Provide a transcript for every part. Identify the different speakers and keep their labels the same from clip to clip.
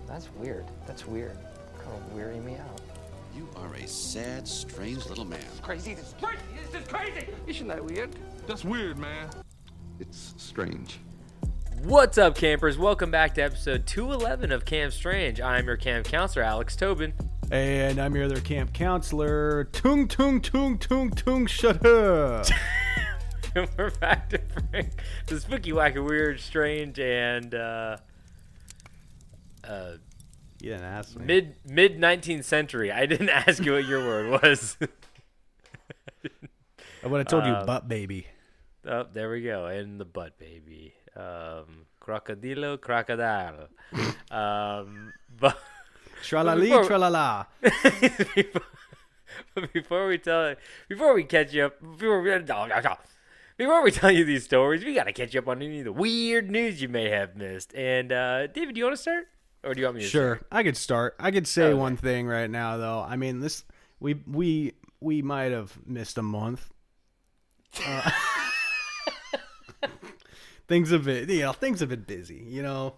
Speaker 1: That's weird. That's weird. Kind of wearing me out.
Speaker 2: You are a sad, strange little man.
Speaker 1: Crazy. This is crazy. This is crazy. Isn't that weird?
Speaker 3: That's weird, man.
Speaker 2: It's strange.
Speaker 4: What's up, campers? Welcome back to episode 211 of Camp Strange. I'm your camp counselor, Alex Tobin.
Speaker 5: And I'm your other camp counselor, Tung Tung Tung Tung Tung Shut Up.
Speaker 4: And we're back to bring the spooky, wacky, weird, strange, and
Speaker 5: You didn't ask me.
Speaker 4: mid 19th century. I didn't ask you what your word was.
Speaker 5: I would have told you butt baby.
Speaker 4: Oh, there we go. And the butt baby. Crocodilo, crocodile. But
Speaker 5: Tralali, tralala.
Speaker 4: before we tell you these stories, we gotta catch you up on any of the weird news you may have missed. And David, do you want to start, or do you want me to
Speaker 5: Sure,
Speaker 4: start?
Speaker 5: I could start. I could say
Speaker 4: Okay.
Speaker 5: one thing right now, though. I mean, this we might have missed a month. Things have been busy. You know,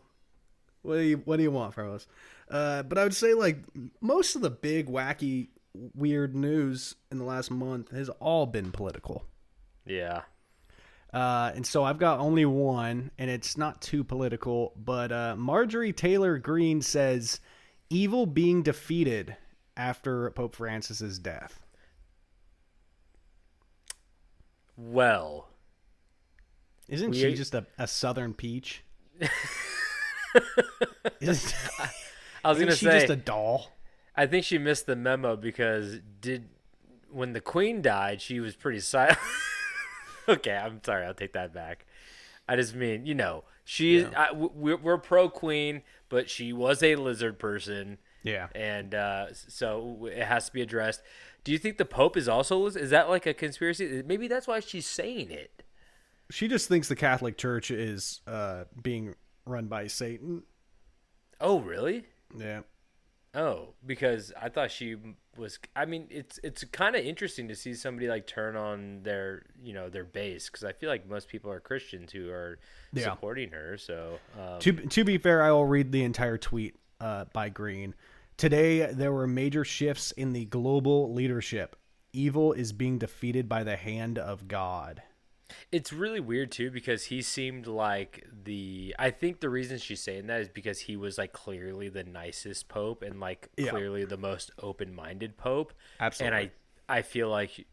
Speaker 5: what do you want from us? But I would say, like, most of the big, wacky, weird news in the last month has all been political.
Speaker 4: Yeah.
Speaker 5: And so I've got only one, and it's not too political, but Marjorie Taylor Greene says evil being defeated after Pope Francis's death.
Speaker 4: Well,
Speaker 5: Isn't she just a southern peach?
Speaker 4: I was
Speaker 5: Isn't
Speaker 4: gonna
Speaker 5: she
Speaker 4: say,
Speaker 5: just a doll?
Speaker 4: I think she missed the memo because when the Queen died, she was pretty silent. Okay, I'm sorry. I'll take that back. I just mean, we're pro Queen, but she was a lizard person.
Speaker 5: Yeah.
Speaker 4: And so it has to be addressed. Do you think the Pope is also? Is that like a conspiracy? Maybe that's why she's saying it.
Speaker 5: She just thinks the Catholic Church is being run by Satan.
Speaker 4: Oh, really?
Speaker 5: Yeah.
Speaker 4: Oh, because I thought she was. I mean, it's kind of interesting to see somebody like turn on their base, because I feel like most people are Christians who are supporting her. So
Speaker 5: To be fair, I will read the entire tweet by Green. Today, there were major shifts in the global leadership. Evil is being defeated by the hand of God.
Speaker 4: it's really weird too, because he seemed like I think the reason she's saying that is because he was like clearly the nicest Pope and like clearly the most open-minded Pope.
Speaker 5: Absolutely.
Speaker 4: And I feel like,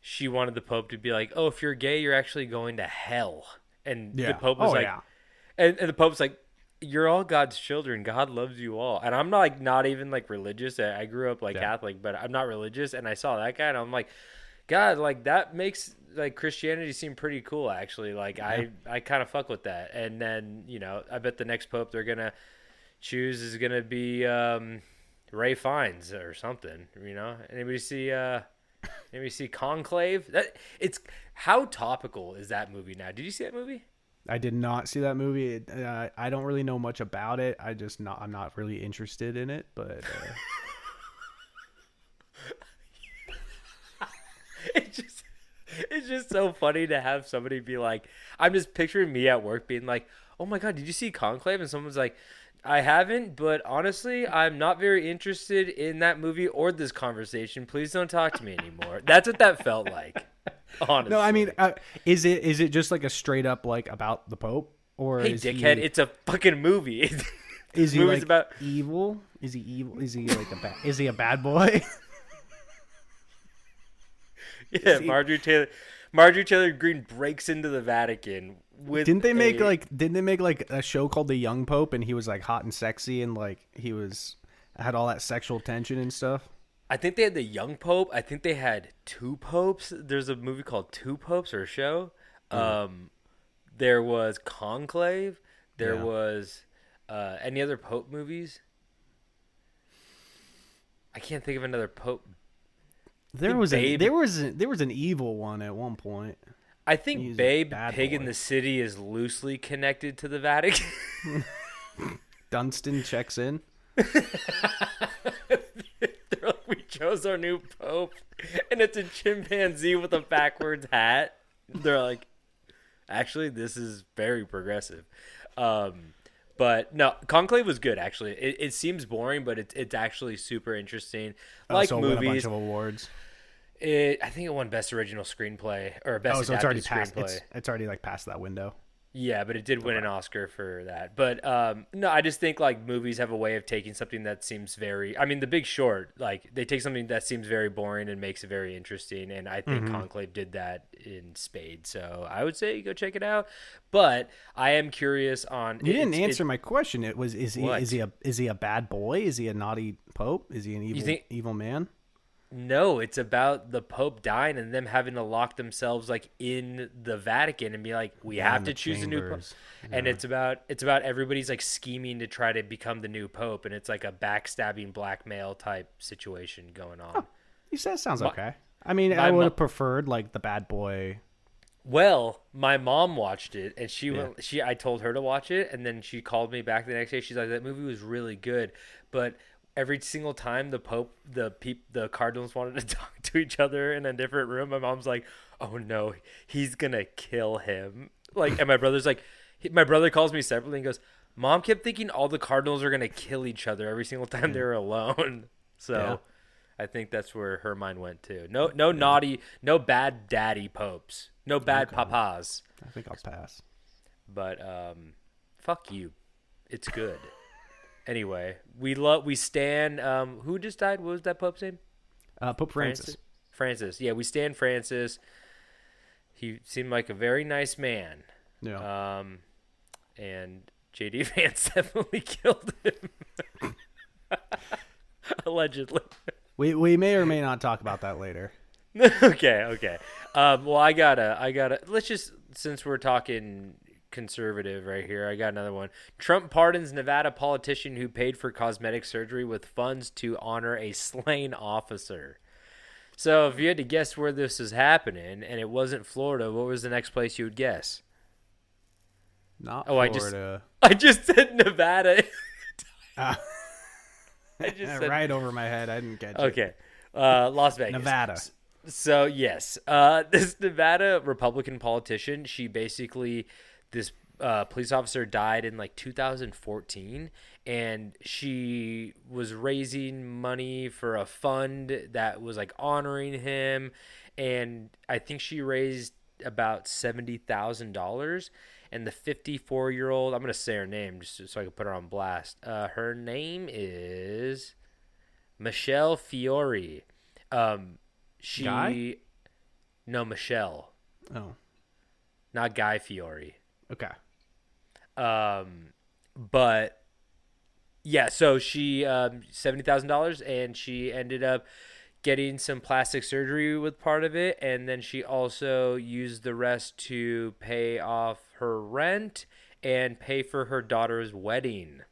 Speaker 4: she wanted the Pope to be like, oh, if you're gay, you're actually going to hell. And the Pope was and the Pope's like, you're all God's children. God loves you all. And I'm not even like religious. I grew up Catholic, but I'm not religious. And I saw that guy and I'm like, God, like that makes like Christianity seem pretty cool, actually. Like I kind of fuck with that. And then, I bet the next Pope they're going to choose is going to be Ray Fiennes or something, Anybody see Conclave? How topical is that movie now? Did you see that movie?
Speaker 5: I did not see that movie. I don't really know much about it. I'm not really interested in it, but
Speaker 4: It's just so funny to have somebody be like, I'm just picturing me at work being like, oh my God, did you see Conclave? And someone's like, I haven't, but honestly, I'm not very interested in that movie or this conversation. Please don't talk to me anymore. That's what that felt like. Honestly.
Speaker 5: no, I mean, is it just like a straight up like about the Pope, or
Speaker 4: hey, dickhead, it's a fucking movie.
Speaker 5: Is he like
Speaker 4: about
Speaker 5: evil? Is he evil? Is he like is he a bad boy?
Speaker 4: Yeah, Marjorie Taylor Greene breaks into the Vatican with.
Speaker 5: Didn't they make like a show called The Young Pope, and he was like hot and sexy, and like had all that sexual tension and stuff?
Speaker 4: I think they had the Young Pope. I think they had two popes. There's a movie called Two Popes, or a show. There was Conclave. There was any other Pope movies? I can't think of another Pope.
Speaker 5: There was an evil one at one point.
Speaker 4: I think Babe Pig in
Speaker 5: boy.
Speaker 4: the City is loosely connected to the Vatican.
Speaker 5: Dunstan checks in.
Speaker 4: They're like, we chose our new Pope, and it's a chimpanzee with a backwards hat. They're like, actually, this is very progressive. But no, Conclave was good actually. It seems boring, but it's actually super interesting. Like
Speaker 5: so
Speaker 4: movies,
Speaker 5: won a bunch of awards.
Speaker 4: I think it won Best Original Screenplay or Best
Speaker 5: so it's already
Speaker 4: Adapted
Speaker 5: past.
Speaker 4: Screenplay.
Speaker 5: It's already like past that window.
Speaker 4: Yeah, but it did win an Oscar for that. But no, I just think like movies have a way of taking something that seems very. I mean, The Big Short, like they take something that seems very boring and makes it very interesting. And I think Conclave did that in spades. So I would say go check it out. But I am curious on.
Speaker 5: You didn't answer my question. It was is he a bad boy? Is he a naughty pope? Is he an evil man?
Speaker 4: No, it's about the Pope dying and them having to lock themselves like in the Vatican and be like, we have to choose a new Pope. Yeah. And it's about everybody's like scheming to try to become the new Pope, and it's like a backstabbing blackmail type situation going on.
Speaker 5: Oh, you said it sounds okay. I mean, I would have preferred like the bad boy.
Speaker 4: Well, my mom watched it, and I told her to watch it, and then she called me back the next day. She's like, that movie was really good, but every single time the Pope, the cardinals wanted to talk to each other in a different room, my mom's like, "Oh no, he's gonna kill him!" Like, and my brother's like, my brother calls me separately and goes, "Mom kept thinking all the cardinals are gonna kill each other every single time they were alone." So, I think that's where her mind went too. No naughty, no bad daddy popes, no bad papas.
Speaker 5: I think I'll pass.
Speaker 4: But fuck you, it's good. Anyway, we stand. Who just died? What was that Pope's name?
Speaker 5: Pope Francis.
Speaker 4: Francis. Yeah, we stand Francis. He seemed like a very nice man.
Speaker 5: Yeah.
Speaker 4: And JD Vance definitely killed him. Allegedly.
Speaker 5: We may or may not talk about that later.
Speaker 4: Okay. Well, I gotta. Let's just, since we're talking conservative right here, I got another one. Trump pardons Nevada politician who paid for cosmetic surgery with funds to honor a slain officer. So if you had to guess where this is happening and it wasn't Florida, what was the next place you would guess?
Speaker 5: Not Florida.
Speaker 4: I just said Nevada. I just said,
Speaker 5: right over my head. I didn't catch it.
Speaker 4: Okay. Las Vegas.
Speaker 5: Nevada.
Speaker 4: So yes, this Nevada Republican politician, she basically, this police officer died in like 2014, and she was raising money for a fund that was like honoring him, and I think she raised about $70,000. And the 54-year-old, I'm gonna say her name just so I can put her on blast. Her name is Michelle Fiore.
Speaker 5: Guy?
Speaker 4: No, Michelle.
Speaker 5: Oh,
Speaker 4: not Guy Fiore.
Speaker 5: okay.
Speaker 4: But yeah, so she $70,000, and she ended up getting some plastic surgery with part of it, and then she also used the rest to pay off her rent and pay for her daughter's wedding.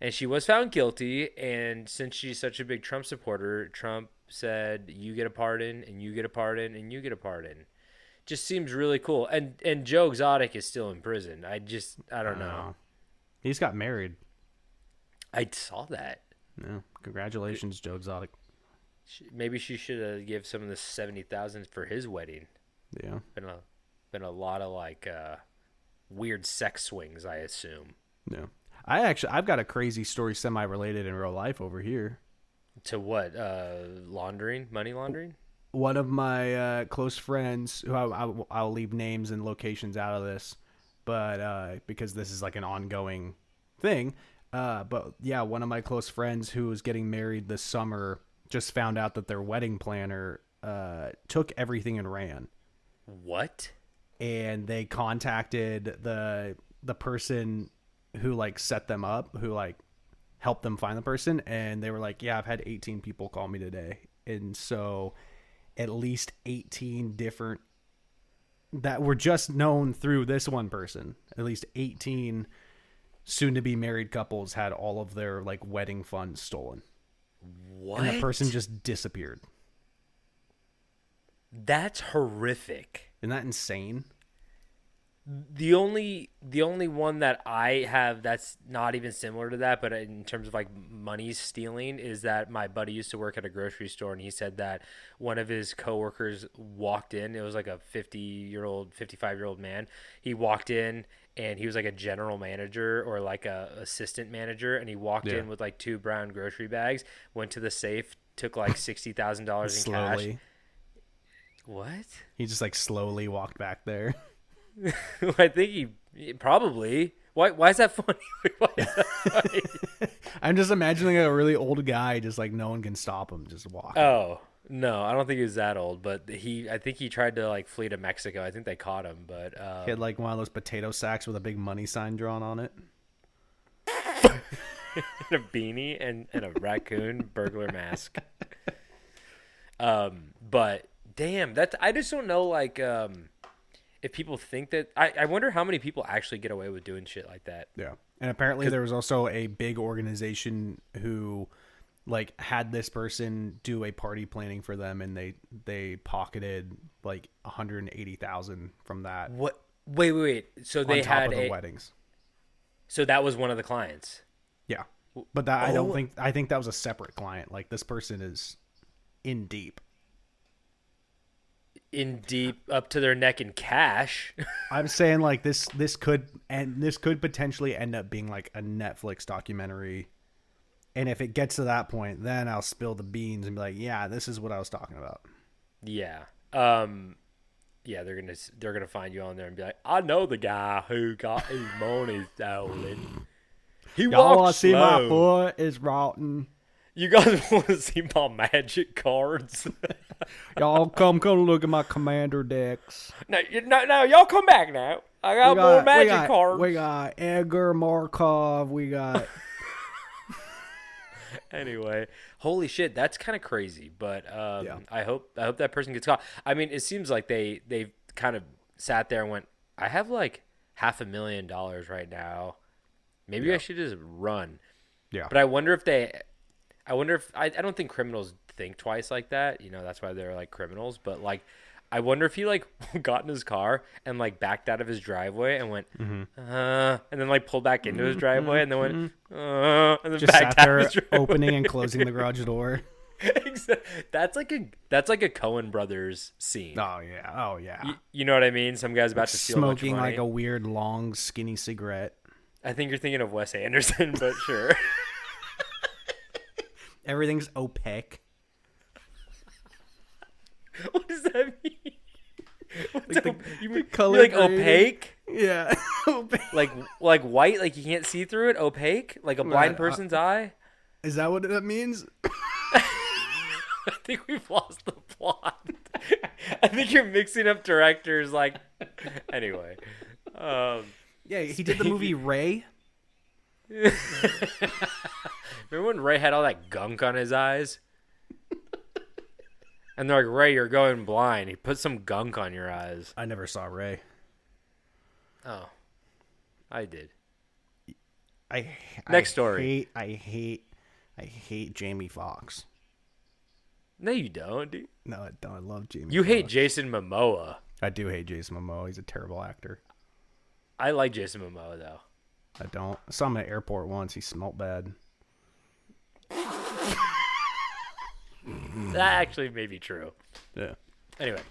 Speaker 4: And she was found guilty, and since she's such a big Trump supporter, Trump said, you get a pardon, and you get a pardon, and you get a pardon. Just seems really cool. And Joe Exotic is still in prison. I don't know.
Speaker 5: He's got married.
Speaker 4: I saw that.
Speaker 5: Yeah. Congratulations, Joe Exotic.
Speaker 4: Maybe she should have give some of the $70,000 for his wedding.
Speaker 5: Yeah.
Speaker 4: Been a lot of like weird sex swings, I assume.
Speaker 5: Yeah. I've got a crazy story semi-related in real life over here.
Speaker 4: To what? Laundering? Money laundering?
Speaker 5: One of my close friends, who I'll leave names and locations out of this, but because this is like an ongoing thing. But yeah, one of my close friends who was getting married this summer just found out that their wedding planner took everything and ran.
Speaker 4: What?
Speaker 5: And they contacted the person who like set them up, who like helped them find the person, and they were like, yeah, I've had 18 people call me today. And so at least 18 different that were just known through this one person, at least 18 soon to be married couples had all of their like wedding funds stolen.
Speaker 4: What?
Speaker 5: And the person just disappeared.
Speaker 4: That's horrific.
Speaker 5: Isn't that insane?
Speaker 4: The only one that I have that's not even similar to that, but in terms of like money stealing, is that my buddy used to work at a grocery store, and he said that one of his coworkers walked in. It was like a 55-year-old man. He walked in, and he was like a general manager or like a assistant manager, and he walked in with like 2 brown grocery bags, went to the safe, took like $60,000 in cash. What?
Speaker 5: He just like slowly walked back there.
Speaker 4: I think he probably. Why is that funny? Why is that funny?
Speaker 5: I'm just imagining a really old guy, just like no one can stop him, just walking.
Speaker 4: Oh no, I don't think he was that old, but I think he tried to like flee to Mexico. I think they caught him, but
Speaker 5: he had like one of those potato sacks with a big money sign drawn on it,
Speaker 4: and a beanie and a raccoon burglar mask. But damn, I just don't know, like if people think that. I wonder how many people actually get away with doing shit like that.
Speaker 5: Yeah. And apparently there was also a big organization who like had this person do a party planning for them, and they pocketed like 180,000 from that.
Speaker 4: What? Wait. So they had
Speaker 5: the weddings.
Speaker 4: So that was one of the clients.
Speaker 5: Yeah. But that I think that was a separate client. Like this person is in deep
Speaker 4: up to their neck in cash.
Speaker 5: I'm saying like this could potentially end up being like a Netflix documentary, and if it gets to that point, then I'll spill the beans and be like, yeah, this is what I was talking about.
Speaker 4: Yeah. Yeah, they're gonna find you on there and be like, I know the guy who got his money stolen. He
Speaker 5: Y'all
Speaker 4: walks
Speaker 5: see
Speaker 4: slow.
Speaker 5: my foot is rotten.
Speaker 4: You guys want to see my magic cards?
Speaker 5: Y'all come look at my commander decks.
Speaker 4: No, y'all come back now. I got more magic cards.
Speaker 5: We got Edgar Markov. We got.
Speaker 4: Anyway, holy shit, that's kind of crazy. But
Speaker 5: yeah.
Speaker 4: I hope that person gets caught. I mean, it seems like they kind of sat there and went, I have like $500,000 right now. Maybe I should just run.
Speaker 5: Yeah.
Speaker 4: But I wonder if I don't think criminals think twice like that. You know, that's why they're like criminals. But like, I wonder if he like got in his car and like backed out of his driveway and went, and then like pulled back into his driveway and then went, and then
Speaker 5: just
Speaker 4: backed
Speaker 5: sat
Speaker 4: out
Speaker 5: there
Speaker 4: of his driveway.
Speaker 5: opening and closing the garage door.
Speaker 4: That's like a Coen Brothers scene.
Speaker 5: Oh yeah.
Speaker 4: You know what I mean? Some guy's about to steal
Speaker 5: smoking
Speaker 4: a bunch of money.
Speaker 5: like a weird long skinny cigarette.
Speaker 4: I think you're thinking of Wes Anderson, but sure.
Speaker 5: Everything's opaque.
Speaker 4: What does that mean? You mean
Speaker 5: color
Speaker 4: like
Speaker 5: grading?
Speaker 4: opaque?
Speaker 5: Yeah.
Speaker 4: like white, like you can't see through it? Opaque? Like a blind person's eye?
Speaker 5: Is that what that means?
Speaker 4: I think we've lost the plot. I think you're mixing up directors. Like, anyway.
Speaker 5: Yeah, he did the movie Ray.
Speaker 4: Remember when Ray had all that gunk on his eyes? And they're like, Ray, you're going blind. He put some gunk on your eyes.
Speaker 5: I never saw Ray.
Speaker 4: Oh, I did.
Speaker 5: Next
Speaker 4: story.
Speaker 5: I hate Jamie Foxx.
Speaker 4: No, you don't, dude.
Speaker 5: No, I don't. I love Jamie.
Speaker 4: You hate
Speaker 5: Foxx.
Speaker 4: Jason Momoa.
Speaker 5: I do hate Jason Momoa. He's a terrible actor.
Speaker 4: I like Jason Momoa, though.
Speaker 5: I don't. I saw him at an airport once. He smelled bad.
Speaker 4: That actually may be true.
Speaker 5: Yeah.
Speaker 4: Anyway,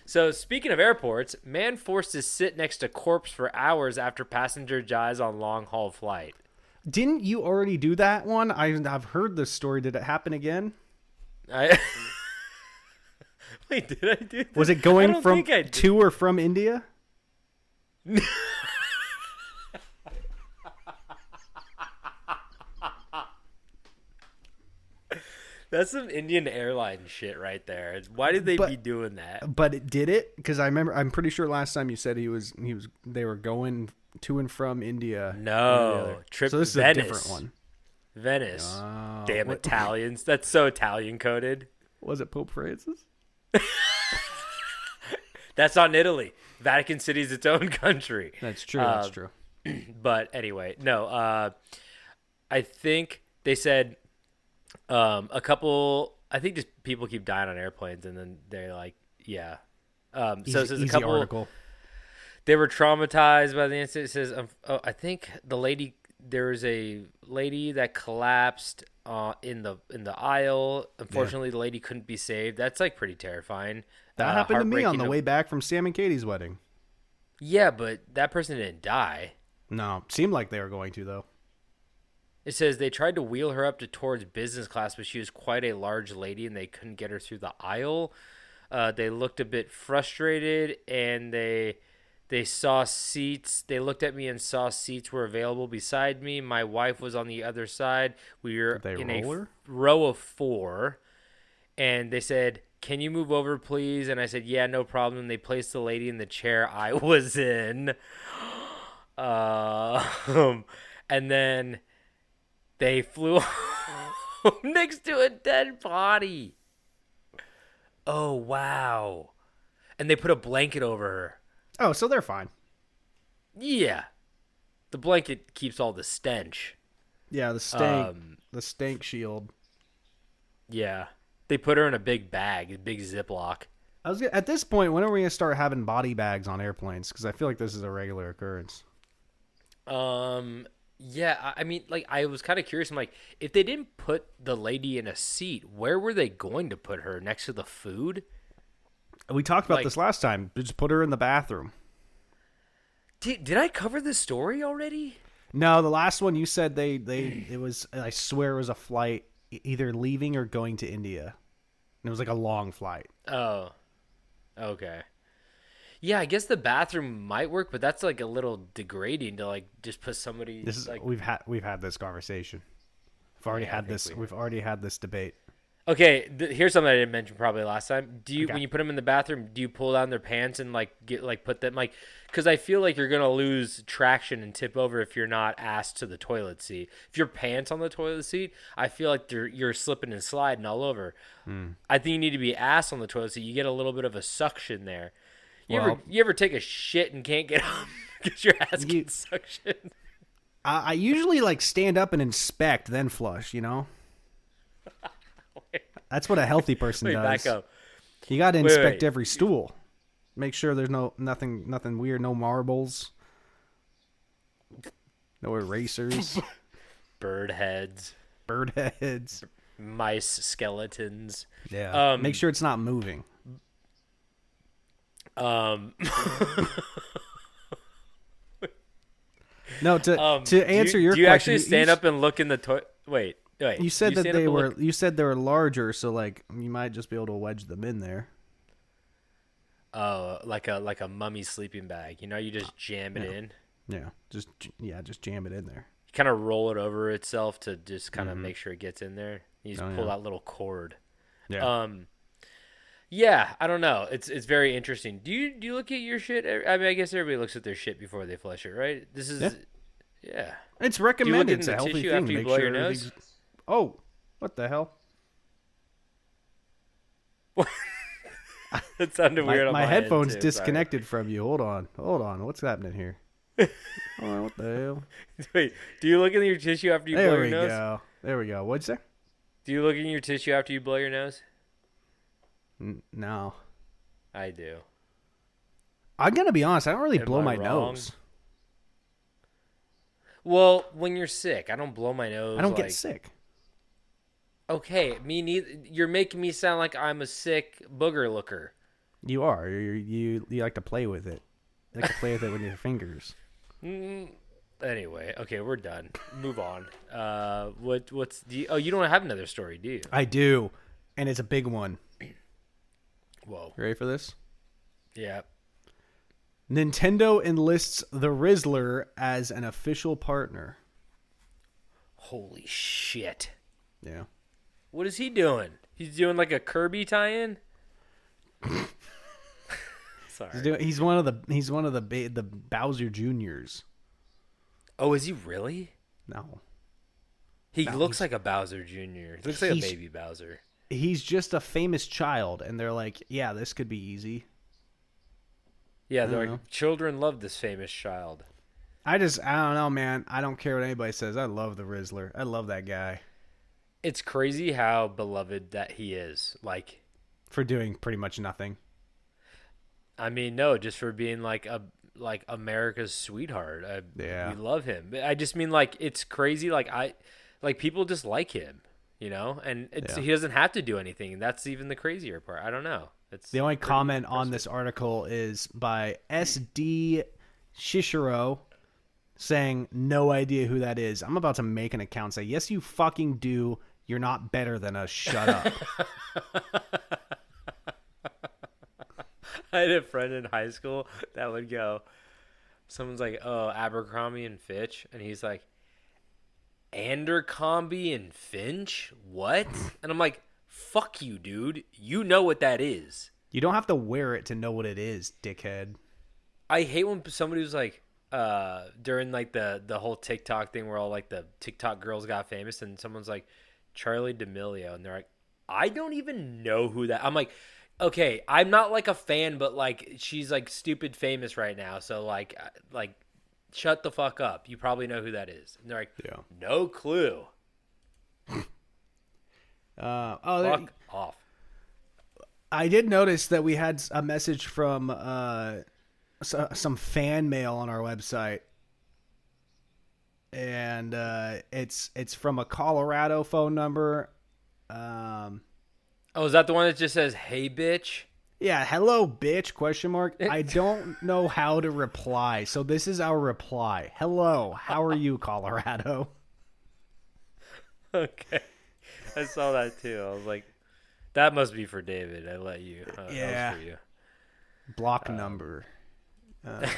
Speaker 4: so speaking of airports, man forced to sit next to corpse for hours after passenger dies on long-haul flight.
Speaker 5: Didn't you already do that one? I've heard this story. Did it happen again?
Speaker 4: Wait, did I do that?
Speaker 5: Was it going from to or from India?
Speaker 4: That's some Indian airline shit right there. Why did they be doing that?
Speaker 5: But it did it? Because I'm pretty sure last time you said they were going to and from India.
Speaker 4: No, trip.
Speaker 5: So this is
Speaker 4: Venice.
Speaker 5: a different one.
Speaker 4: Venice.
Speaker 5: Oh,
Speaker 4: Damn Italians. That's so Italian coded.
Speaker 5: Was it Pope Francis?
Speaker 4: That's not in Italy. Vatican City is its own country.
Speaker 5: That's true. That's true.
Speaker 4: But anyway, no. I think they said a couple. I think just people keep dying on airplanes, and then they're like, yeah. So this is a couple.
Speaker 5: Article.
Speaker 4: They were traumatized by the incident. It says, I think there was a lady that collapsed in the aisle. Unfortunately, the lady couldn't be saved. That's like pretty terrifying.
Speaker 5: That happened to me on the way back from Sam and Katie's wedding.
Speaker 4: Yeah, but that person didn't die.
Speaker 5: No, seemed like they were going to, though.
Speaker 4: It says they tried to wheel her up towards business class, but she was quite a large lady, and they couldn't get her through the aisle. They looked a bit frustrated, and they saw seats. They looked at me and saw seats were available beside me. My wife was on the other side. We were in a row of 4, and they said, "Can you move over, please?" And I said, "Yeah, no problem." They placed the lady in the chair I was in. And then they flew next to a dead body. Oh, wow. And they put a blanket over her.
Speaker 5: Oh, so they're fine.
Speaker 4: Yeah. The blanket keeps all the stench.
Speaker 5: Yeah, the stank shield.
Speaker 4: Yeah. They put her in a big bag, a big Ziploc.
Speaker 5: At this point, when are we going to start having body bags on airplanes? Because I feel like this is a regular occurrence.
Speaker 4: Yeah, I mean, like, I was kind of curious. I'm like, if they didn't put the lady in a seat, where were they going to put her? Next to the food?
Speaker 5: We talked about this last time. Just put her in the bathroom.
Speaker 4: Did I cover this story already?
Speaker 5: No, the last one you said it was, I swear it was a flight either leaving or going to India. And it was like a long flight.
Speaker 4: Oh, okay. Yeah, I guess the bathroom might work, but that's like a little degrading to like just put somebody.
Speaker 5: We've had this conversation. We've already had this debate.
Speaker 4: Okay, here's something I didn't mention probably last time. When you put them in the bathroom, do you pull down their pants and put them because I feel like you're gonna lose traction and tip over if you're not ass to the toilet seat. If your pants on the toilet seat, I feel like you're slipping and sliding all over. I think you need to be ass on the toilet seat. You get a little bit of a suction there. You ever take a shit and can't get up because your ass gets suctioned?
Speaker 5: I usually stand up and inspect, then flush. You know, that's what a healthy person does.
Speaker 4: Back up.
Speaker 5: You got to inspect every stool, make sure there's nothing weird, no marbles, no erasers,
Speaker 4: bird heads, mice skeletons.
Speaker 5: Yeah, make sure it's not moving. No, to answer your question,
Speaker 4: do you actually stand up and look in the toilet? Wait.
Speaker 5: You said that they were. You said they were larger, so you might just be able to wedge them in there.
Speaker 4: Oh, like a mummy sleeping bag. You just jam it in.
Speaker 5: Yeah, just jam it in there.
Speaker 4: You kind of roll it over itself to just kind of make sure it gets in there. You just pull that little cord.
Speaker 5: Yeah.
Speaker 4: Yeah, I don't know. It's very interesting. Do you look at your shit? I mean, I guess everybody looks at their shit before they flush it, right? This is yeah.
Speaker 5: It's recommended.
Speaker 4: Do you look in the tissue after you blow your nose?
Speaker 5: Oh, what the hell?
Speaker 4: That sounded weird.
Speaker 5: My headphones disconnected from you. Hold on. What's happening here? What the hell?
Speaker 4: Wait, do you look in your tissue after you blow your nose?
Speaker 5: There we go. What'd you say?
Speaker 4: Do you look in your tissue after you blow your nose?
Speaker 5: No.
Speaker 4: I do.
Speaker 5: I'm going to be honest. I don't really blow my nose.
Speaker 4: Well, when you're sick, I don't blow my nose.
Speaker 5: I don't get sick.
Speaker 4: Okay, me neither. You're making me sound like I'm a sick booger looker.
Speaker 5: You are. You like to play with it. You like to play with it with your fingers.
Speaker 4: Anyway, okay, we're done. Move on. You don't have another story, do you?
Speaker 5: I do, and it's a big one.
Speaker 4: Whoa.
Speaker 5: You ready for this?
Speaker 4: Yeah.
Speaker 5: Nintendo enlists the Rizzler as an official partner.
Speaker 4: Holy shit.
Speaker 5: Yeah.
Speaker 4: What is he doing? He's doing like a Kirby tie-in? Sorry.
Speaker 5: He's one of the Bowser Juniors.
Speaker 4: Oh, is he really?
Speaker 5: No.
Speaker 4: He looks like a Bowser Jr. He looks like a baby Bowser.
Speaker 5: He's just a famous child, and they're like, yeah, this could be easy.
Speaker 4: Yeah, they're like, children love this famous child.
Speaker 5: I don't know, man. I don't care what anybody says. I love the Rizzler. I love that guy.
Speaker 4: It's crazy how beloved that he is.
Speaker 5: For doing pretty much nothing.
Speaker 4: I mean, no, just for being like like America's sweetheart. We
Speaker 5: Yeah.
Speaker 4: love him. I just mean like it's crazy. Like people just like him, and he doesn't have to do anything. That's even the crazier part. I don't know. It's
Speaker 5: The only comment on this article is by SD Shishiro saying, no idea who that is. I'm about to make an account. Say, yes, you fucking do. You're not better than us. Shut up.
Speaker 4: I had a friend in high school that would go, someone's like, oh, Abercrombie and Fitch. And he's like, Andercrombie and Finch? What? And I'm like, fuck you, dude. You know what that is.
Speaker 5: You don't have to wear it to know what it is, dickhead.
Speaker 4: I hate when somebody was like, during like the whole TikTok thing where all like the TikTok girls got famous and someone's like, Charlie D'Amelio. And they're like, I don't even know who that. I'm like, okay, I'm not like a fan, but like she's like stupid famous right now. So like shut the fuck up. You probably know who that is. And they're like, no clue. Fuck off.
Speaker 5: I did notice that we had a message from some fan mail on our website, and it's from a Colorado phone number.
Speaker 4: Oh, is that the one that just says, hey, bitch?
Speaker 5: Yeah, hello, bitch, question mark. I don't know how to reply, so this is our reply. Hello, how are you, Colorado?
Speaker 4: Okay. I saw that, too. I was like, that must be for David. I let you.
Speaker 5: Yeah.
Speaker 4: That was for you.
Speaker 5: Block number.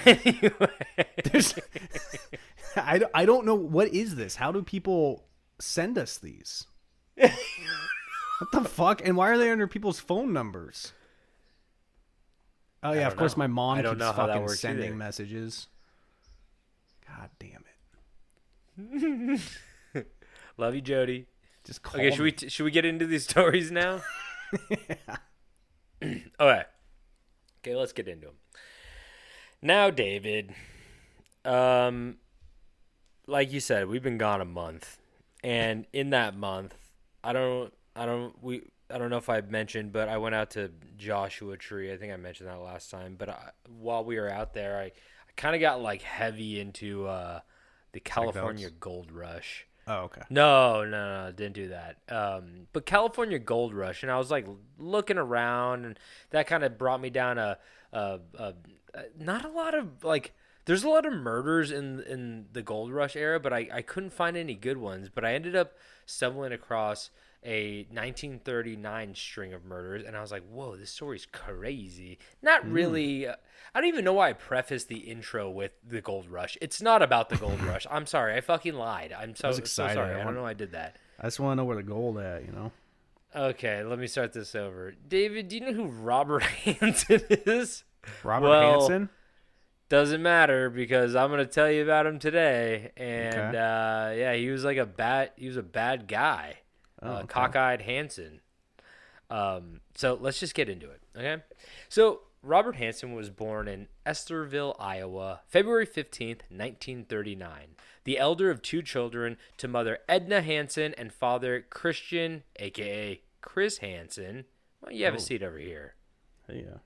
Speaker 4: Anyway.
Speaker 5: I don't know. What is this? How do people send us these? What the fuck? And why are they under people's phone numbers? Oh, yeah, of course my mom keeps fucking sending messages. God damn it.
Speaker 4: Love you, Jody.
Speaker 5: Just call
Speaker 4: me. Should we get into these stories now?
Speaker 5: Yeah.
Speaker 4: Okay, let's get into them. Now, David, like you said, we've been gone a month. And in that month, I don't know if I mentioned, but I went out to Joshua Tree. I think I mentioned that last time. But while we were out there, I kind of got like heavy into the California Gold Rush.
Speaker 5: Oh, okay.
Speaker 4: No, didn't do that. But California Gold Rush, and I was like looking around, and that kind of brought me down not a lot of like. There's a lot of murders in the Gold Rush era, but I couldn't find any good ones. But I ended up stumbling across a 1939 string of murders, and I was like, whoa, this story's crazy. Not really. I don't even know why I prefaced the intro with the Gold Rush. It's not about the Gold Rush. I'm sorry. I fucking lied. I'm so sorry. I don't know why I did that.
Speaker 5: I just want to know where the gold at,
Speaker 4: Okay, let me start this over. David, do you know who Robert Hansen is?
Speaker 5: Robert Hansen?
Speaker 4: Doesn't matter because I'm going to tell you about him today. And he was like a bad guy. Cockeyed Hansen. So let's just get into it, okay? So Robert Hansen was born in Estherville, Iowa, February 15th, 1939. The elder of two children to mother Edna Hansen and father Christian, a.k.a. Chris Hansen. Well, you have a seat over here.
Speaker 5: Yeah.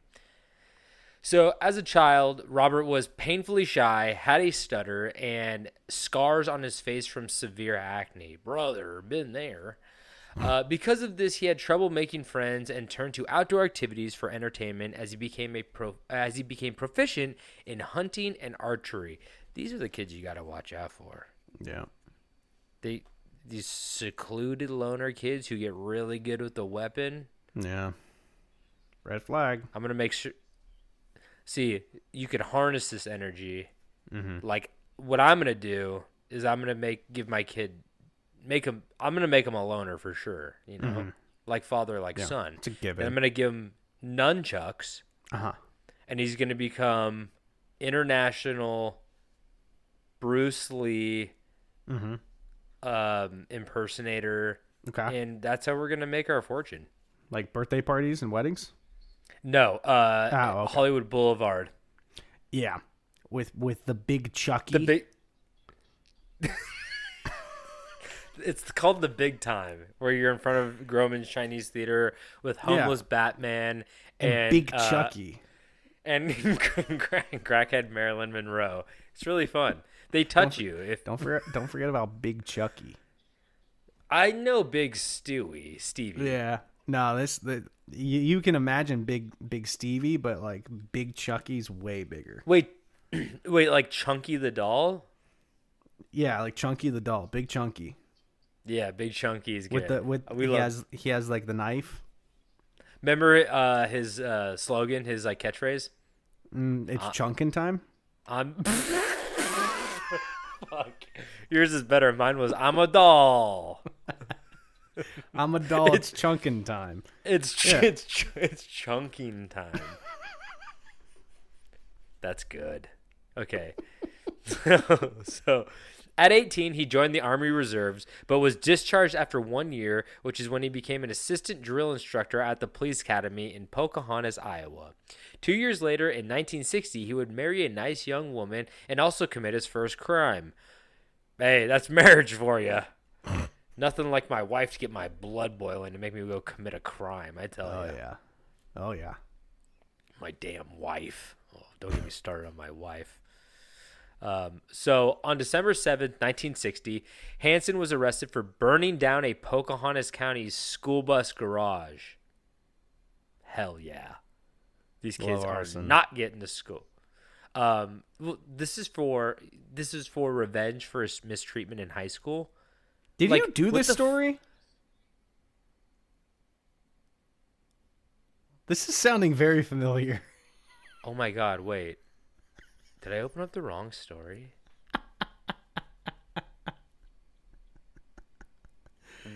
Speaker 4: So, as a child, Robert was painfully shy, had a stutter, and scars on his face from severe acne. Brother, been there. Because of this, he had trouble making friends and turned to outdoor activities for entertainment as he became proficient in hunting and archery. These are the kids you got to watch out for.
Speaker 5: Yeah.
Speaker 4: These secluded loner kids who get really good with the weapon.
Speaker 5: Yeah. Red flag.
Speaker 4: I'm going to make sure. See, you could harness this energy.
Speaker 5: Mm-hmm.
Speaker 4: Like, what I'm going to do is I'm going to make him a loner for sure, like father, like son.
Speaker 5: It's a given.
Speaker 4: And I'm going to give him nunchucks.
Speaker 5: Uh-huh.
Speaker 4: And he's going to become international Bruce Lee impersonator.
Speaker 5: Okay.
Speaker 4: And that's how we're going to make our fortune.
Speaker 5: Like birthday parties and weddings?
Speaker 4: No,
Speaker 5: okay.
Speaker 4: Hollywood Boulevard.
Speaker 5: Yeah, with the big Chucky.
Speaker 4: The big. It's called The Big Time, where you're in front of Grauman's Chinese Theater with homeless Batman and
Speaker 5: Big Chucky.
Speaker 4: and crackhead Marilyn Monroe. It's really fun. They touch you.
Speaker 5: Don't forget about Big Chucky.
Speaker 4: I know Big Stevie.
Speaker 5: Yeah. No, you can imagine Big Stevie, but like Big Chucky's way bigger.
Speaker 4: Wait, like Chunky the doll?
Speaker 5: Yeah, like Chunky the doll, Big Chunky.
Speaker 4: Yeah, Big Chunky is good.
Speaker 5: He has like the knife.
Speaker 4: Remember his slogan, his like catchphrase?
Speaker 5: It's chunkin' time.
Speaker 4: Fuck. Yours is better. Mine was I'm a doll.
Speaker 5: I'm a doll. It's chunkin' time.
Speaker 4: It's chunking time. That's good. Okay. So, at 18, he joined the Army Reserves, but was discharged after 1 year, which is when he became an assistant drill instructor at the police academy in Pocahontas, Iowa. 2 years later, in 1960, he would marry a nice young woman and also commit his first crime. Hey, that's marriage for you. Nothing like my wife to get my blood boiling to make me go commit a crime, I tell you.
Speaker 5: Oh, yeah.
Speaker 4: My damn wife. Oh, don't get me started on my wife. So, on December 7th, 1960, Hansen was arrested for burning down a Pocahontas County school bus garage. Hell yeah. These kids are not getting to school. This is for revenge for his mistreatment in high school.
Speaker 5: Did you do this story? This is sounding very familiar.
Speaker 4: Oh my God, wait. Did I open up the wrong story?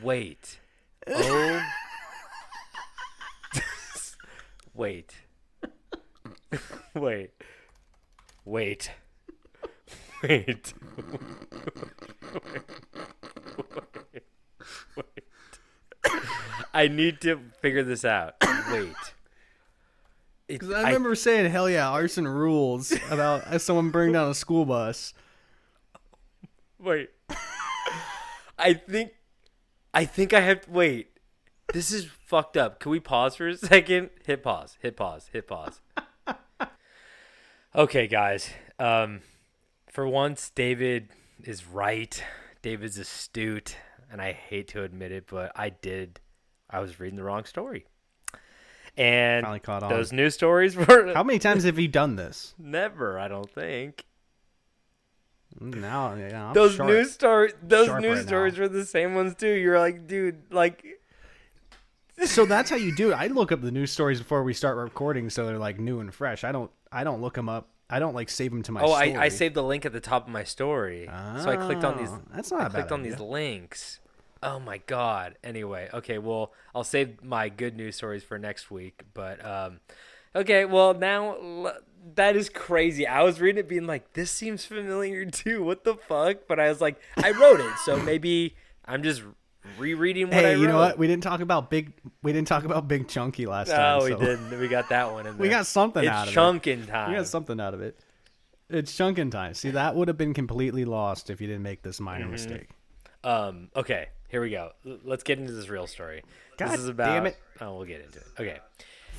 Speaker 4: Wait. Oh. Wait. Wait. Wait. Wait. Wait. I need to figure this out. Wait.
Speaker 5: Because I remember saying, hell yeah, arson rules about someone burning down a school bus.
Speaker 4: Wait. I think I have... Wait. This is fucked up. Can we pause for a second? Hit pause. Okay, guys. For once, David is right. David's astute, and I hate to admit it, but I was reading the wrong story. And
Speaker 5: finally caught on.
Speaker 4: Those news stories were...
Speaker 5: How many times have you done this?
Speaker 4: Never, I don't think.
Speaker 5: Now, yeah,
Speaker 4: those news stories were the same ones too. You're like, dude, like...
Speaker 5: So that's how you do it. I look up the news stories before we start recording, so they're like new and fresh. I don't look them up. I don't like save them to my story.
Speaker 4: I saved the link at the top of my story. So I clicked on these.
Speaker 5: That's not a bad
Speaker 4: I clicked on these links. Oh my God. Anyway, okay, well, I'll save my good news stories for next week. But okay, well, now that is crazy. I was reading it being like, this seems familiar too. What the fuck? But I was like, I wrote it, so maybe I'm just rereading what I wrote.
Speaker 5: You know what? We didn't talk about Big Chunky last time.
Speaker 4: No, we didn't. We got that one in there.
Speaker 5: We got something out of it.
Speaker 4: It's chunking time.
Speaker 5: We got something out of it. It's chunking time. See, that would have been completely lost if you didn't make this minor mistake.
Speaker 4: Okay, here we go. Let's get into this real story.
Speaker 5: God
Speaker 4: this is about,
Speaker 5: damn it.
Speaker 4: Oh, we'll get into it. Okay.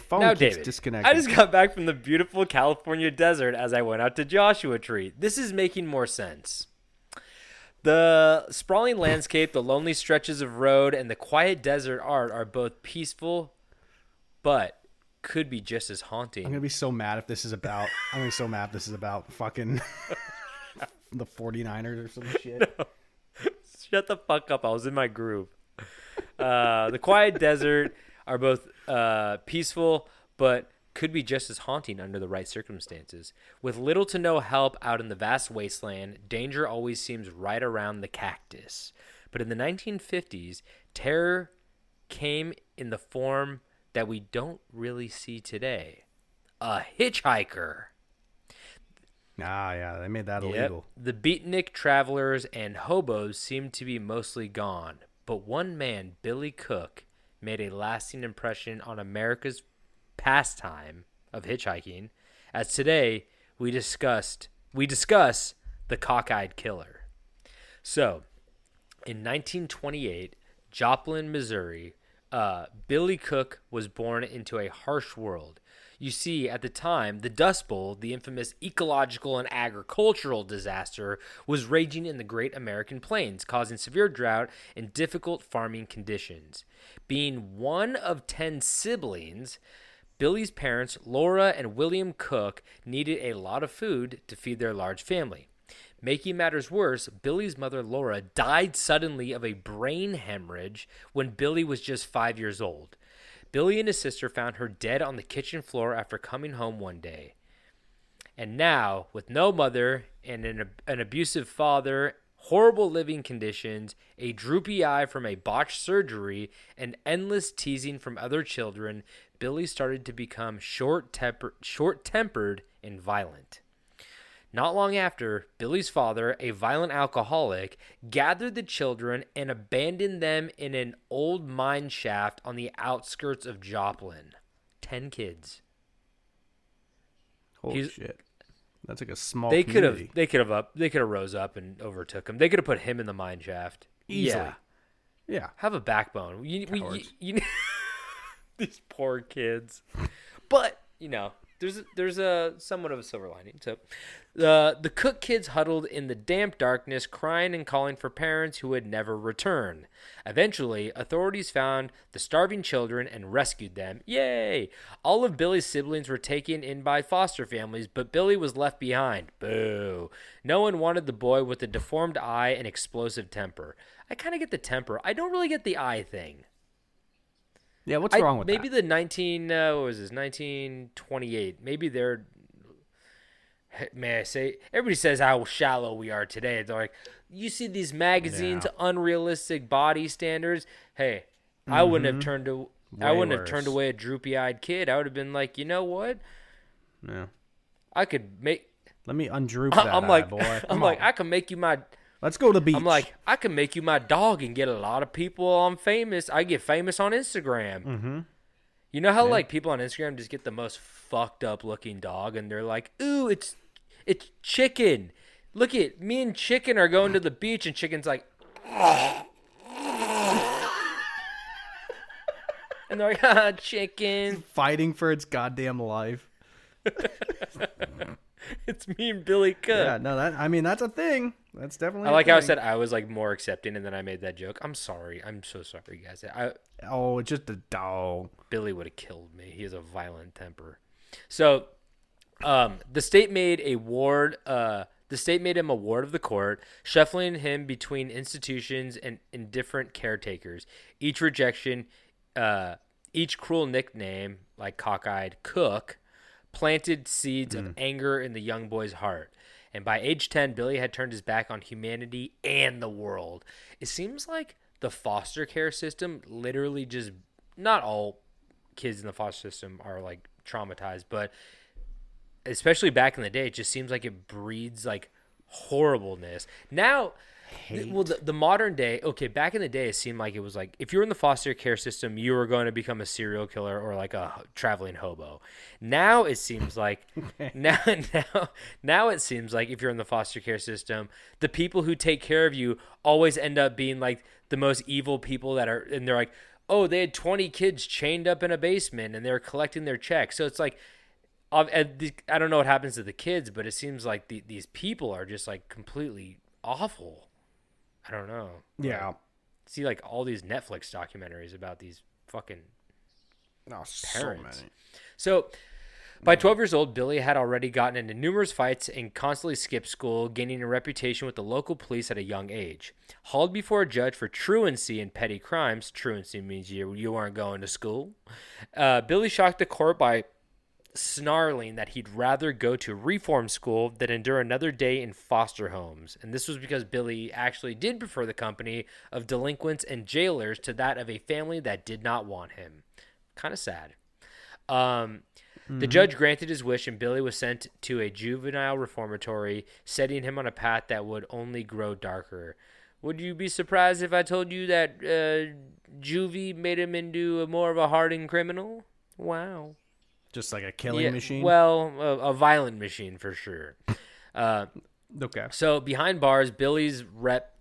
Speaker 5: Phone
Speaker 4: now,
Speaker 5: keeps
Speaker 4: David,
Speaker 5: disconnecting.
Speaker 4: I just got back from the beautiful California desert as I went out to Joshua Tree. This is making more sense. The sprawling landscape, the lonely stretches of road, and the quiet desert art are both peaceful, but could be just as haunting.
Speaker 5: I'm gonna be so mad if this is about. Fucking the 49ers or some shit.
Speaker 4: No. Shut the fuck up! I was in my groove. The quiet desert are both peaceful, but could be just as haunting under the right circumstances. With little to no help out in the vast wasteland, danger always seems right around the cactus. But in the 1950s, terror came in the form that we don't really see today. A hitchhiker.
Speaker 5: Ah, yeah, they made that illegal.
Speaker 4: The beatnik travelers and hobos seem to be mostly gone. But one man, Billy Cook, made a lasting impression on America's pastime of hitchhiking, as today we discuss the cockeyed killer. So, in 1928, Joplin, Missouri, Billy Cook was born into a harsh world. You see, at the time, the Dust Bowl, the infamous ecological and agricultural disaster, was raging in the Great American Plains, causing severe drought and difficult farming conditions. Being one of 10 siblings, Billy's parents, Laura and William Cook, needed a lot of food to feed their large family. Making matters worse, Billy's mother, Laura, died suddenly of a brain hemorrhage when Billy was just 5 years old. Billy and his sister found her dead on the kitchen floor after coming home one day. And now, with no mother and an abusive father, horrible living conditions, a droopy eye from a botched surgery, and endless teasing from other children, Billy started to become short-tempered and violent. Not long after, Billy's father, a violent alcoholic, gathered the children and abandoned them in an old mine shaft on the outskirts of Joplin. 10 kids.
Speaker 5: Holy shit. That's like a small
Speaker 4: They
Speaker 5: community.
Speaker 4: They could have rose up and overtook him. They could have put him in the mine shaft.
Speaker 5: Easily. Yeah.
Speaker 4: Have a backbone. You these poor kids. But, there's a somewhat of a silver lining. So, the Cook kids huddled in the damp darkness, crying and calling for parents who would never return. Eventually, authorities found the starving children and rescued them. Yay! All of Billy's siblings were taken in by foster families, but Billy was left behind. Boo! No one wanted the boy with the deformed eye and explosive temper. I kind of get the temper. I don't really get the eye thing.
Speaker 5: Yeah, what's wrong with
Speaker 4: maybe
Speaker 5: that?
Speaker 4: Maybe the 1928. Maybe they're. May I say? Everybody says how shallow we are today. They're like, you see these magazines, unrealistic body standards. Hey, I wouldn't have turned have turned away a droopy-eyed kid. I would have been like, you know what?
Speaker 5: Yeah.
Speaker 4: I could make.
Speaker 5: Let me undroop that eye, boy.
Speaker 4: I can make you my.
Speaker 5: Let's go to the beach.
Speaker 4: I'm like, I can make you my dog and get a lot of people on famous. I get famous on Instagram.
Speaker 5: Mm-hmm.
Speaker 4: You know how like people on Instagram just get the most fucked up looking dog and they're like, ooh, it's Chicken. Look at me and Chicken are going to the beach and Chicken's like, and they're like, Chicken.
Speaker 5: Fighting for its goddamn life.
Speaker 4: It's me and Billy Cook.
Speaker 5: Yeah, no, that's a thing. That's definitely.
Speaker 4: I like how I said I was like more accepting, and then I made that joke. I'm sorry. I'm so sorry, guys.
Speaker 5: It's just a dog.
Speaker 4: Billy would have killed me. He has a violent temper. So, the state made a ward. The state made him a ward of the court, shuffling him between institutions and different caretakers. Each rejection, each cruel nickname, like cockeyed Cook, planted seeds of anger in the young boy's heart. And by age 10, Billy had turned his back on humanity and the world. It seems like the foster care system literally just, not all kids in the foster system are like traumatized, but especially back in the day, it just seems like it breeds like horribleness. Now, the modern day, okay, back in the day, it seemed like it was like if you were in the foster care system, you were going to become a serial killer or like a traveling hobo. Now it seems like now it seems like if you're in the foster care system, the people who take care of you always end up being like the most evil people that are, and they're like, oh, they had 20 kids chained up in a basement and they're collecting their checks. So it's like, I don't know what happens to the kids, but it seems like these people are just like completely awful. I don't know.
Speaker 5: Yeah.
Speaker 4: See like all these Netflix documentaries about these fucking parents. So by 12 years old, Billy had already gotten into numerous fights and constantly skipped school, gaining a reputation with the local police at a young age. Hauled before a judge for truancy and petty crimes. Truancy means you aren't going to school. Billy shocked the court by snarling that he'd rather go to reform school than endure another day in foster homes. And this was because Billy actually did prefer the company of delinquents and jailers to that of a family that did not want him. Kind of sad. The judge granted his wish and Billy was sent to a juvenile reformatory, setting him on a path that would only grow darker. Would you be surprised if I told you that juvie made him into more of a hardened criminal? Wow.
Speaker 5: Just like a killing machine?
Speaker 4: Well, a violent machine for sure.
Speaker 5: Okay.
Speaker 4: So behind bars, Billy's rep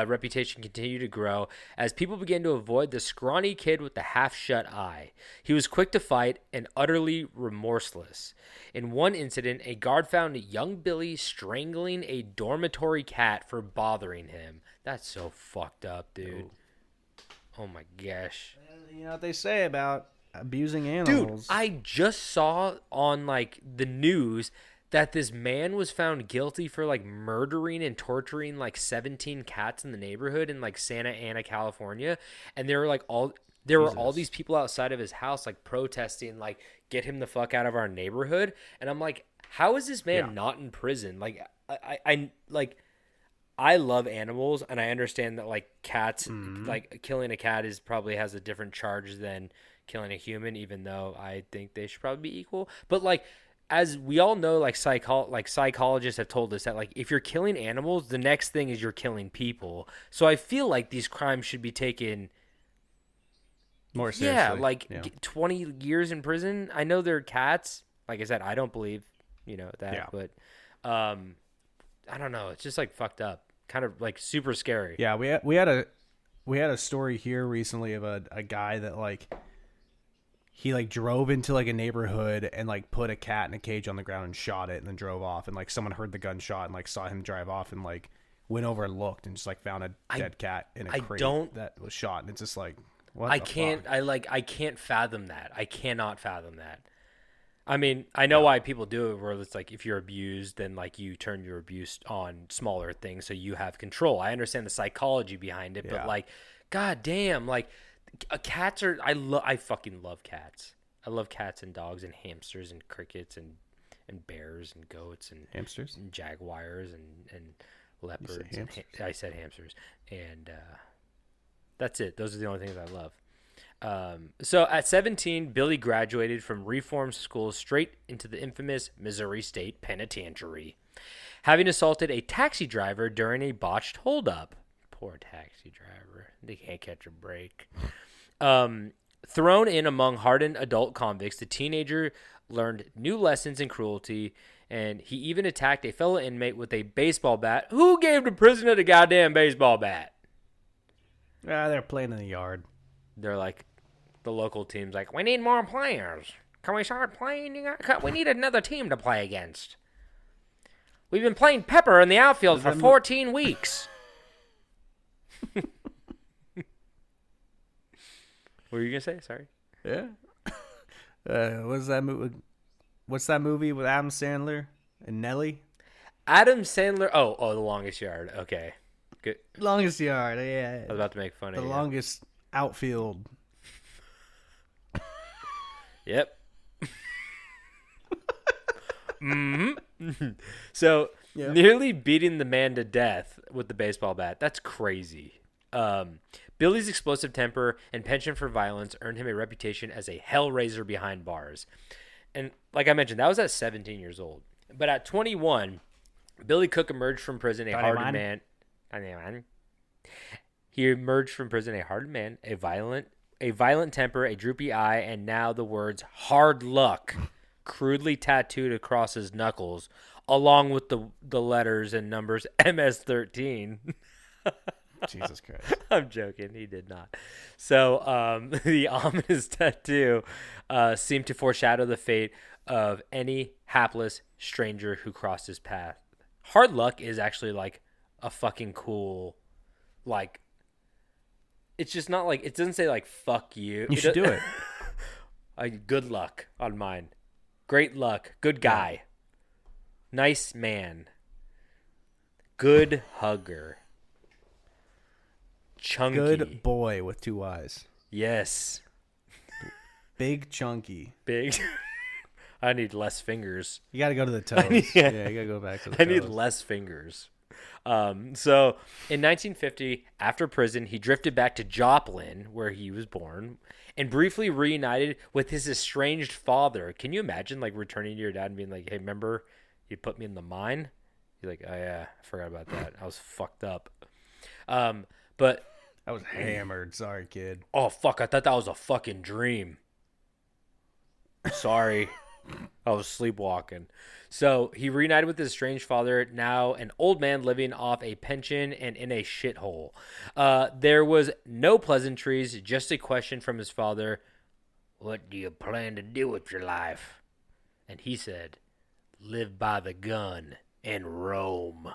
Speaker 4: reputation continued to grow as people began to avoid the scrawny kid with the half-shut eye. He was quick to fight and utterly remorseless. In one incident, a guard found young Billy strangling a dormitory cat for bothering him. That's so fucked up, dude. Oh my gosh.
Speaker 5: You know what they say about abusing animals.
Speaker 4: Dude, I just saw on like the news that this man was found guilty for like murdering and torturing like 17 cats in the neighborhood in like Santa Ana, California, and there were all these people outside of his house like protesting like get him the fuck out of our neighborhood. And I'm like, how is this man not in prison? Like I love animals, and I understand that like cats, like killing a cat probably has a different charge than killing a human, even though I think they should probably be equal. But like, as we all know, like psychologists have told us that like if you're killing animals, the next thing is you're killing people. So I feel like these crimes should be taken
Speaker 5: more seriously.
Speaker 4: 20 years in prison. I know they're cats. Like I said, I don't believe that, but I don't know. It's just like fucked up, kind of like super scary.
Speaker 5: Yeah, we had a story here recently of a guy that like. He like drove into like a neighborhood and like put a cat in a cage on the ground and shot it and then drove off, and like someone heard the gunshot and like saw him drive off and like went over and looked and just like found a dead cat in a crate that was shot, and it's just like what? I can't
Speaker 4: fathom that. I cannot fathom that. I mean, I know why people do it, where it's like if you're abused, then like you turn your abuse on smaller things so you have control. I understand the psychology behind it, but like, god damn, like. Cats are I fucking love cats. I love cats and dogs and hamsters and crickets and bears and goats and
Speaker 5: hamsters
Speaker 4: and jaguars and leopards. I said hamsters, and that's it. Those are the only things I love. So at 17, Billy graduated from reform school straight into the infamous Missouri State Penitentiary, having assaulted a taxi driver during a botched holdup. Poor taxi driver. They can't catch a break. Thrown in among hardened adult convicts, the teenager learned new lessons in cruelty, and he even attacked a fellow inmate with a baseball bat. Who gave the prisoner the goddamn baseball bat?
Speaker 5: They're playing in the yard.
Speaker 4: They're like, the local team's like, we need more players. Can we start playing? We need another team to play against. We've been playing Pepper in the outfield for 14 weeks. What were you gonna say? Sorry.
Speaker 5: Yeah. What's that movie? What's that movie with Adam Sandler and Nelly?
Speaker 4: Adam Sandler. Oh, The Longest Yard. Okay, good.
Speaker 5: Longest Yard. Yeah.
Speaker 4: I was about to make fun of
Speaker 5: the longest outfield.
Speaker 4: Yep. So nearly beating the man to death with the baseball bat. That's crazy. Billy's explosive temper and penchant for violence earned him a reputation as a hellraiser behind bars. And like I mentioned, that was at 17 years old. But at 21, Billy Cook emerged from prison a hardened man. He emerged from prison a hardened man, a violent temper, a droopy eye, and now the words "hard luck" crudely tattooed across his knuckles, along with the letters and numbers MS-13.
Speaker 5: Jesus Christ.
Speaker 4: I'm joking. He did not. So the ominous tattoo seemed to foreshadow the fate of any hapless stranger who crossed his path. Hard luck is actually like a fucking cool, like, it's just not like, it doesn't say like, fuck you.
Speaker 5: You should do it.
Speaker 4: Good luck on mine. Great luck. Good guy. Nice man. Good hugger. Chunky.
Speaker 5: Good boy with two eyes.
Speaker 4: Yes.
Speaker 5: Big chunky.
Speaker 4: Big. I need less fingers.
Speaker 5: You got to go to the toes. Yeah, you got to go back to the toes.
Speaker 4: I need less fingers. So in 1950, after prison, he drifted back to Joplin, where he was born, and briefly reunited with his estranged father. Can you imagine like returning to your dad and being like, hey, remember you put me in the mine? You're like, oh yeah, I forgot about that. I was fucked up. But
Speaker 5: I was hammered. Sorry, kid.
Speaker 4: Oh, fuck. I thought that was a fucking dream. Sorry. I was sleepwalking. So he reunited with his estranged father, now an old man living off a pension and in a shithole. There was no pleasantries, just a question from his father, "What do you plan to do with your life?" And he said, "Live by the gun and roam."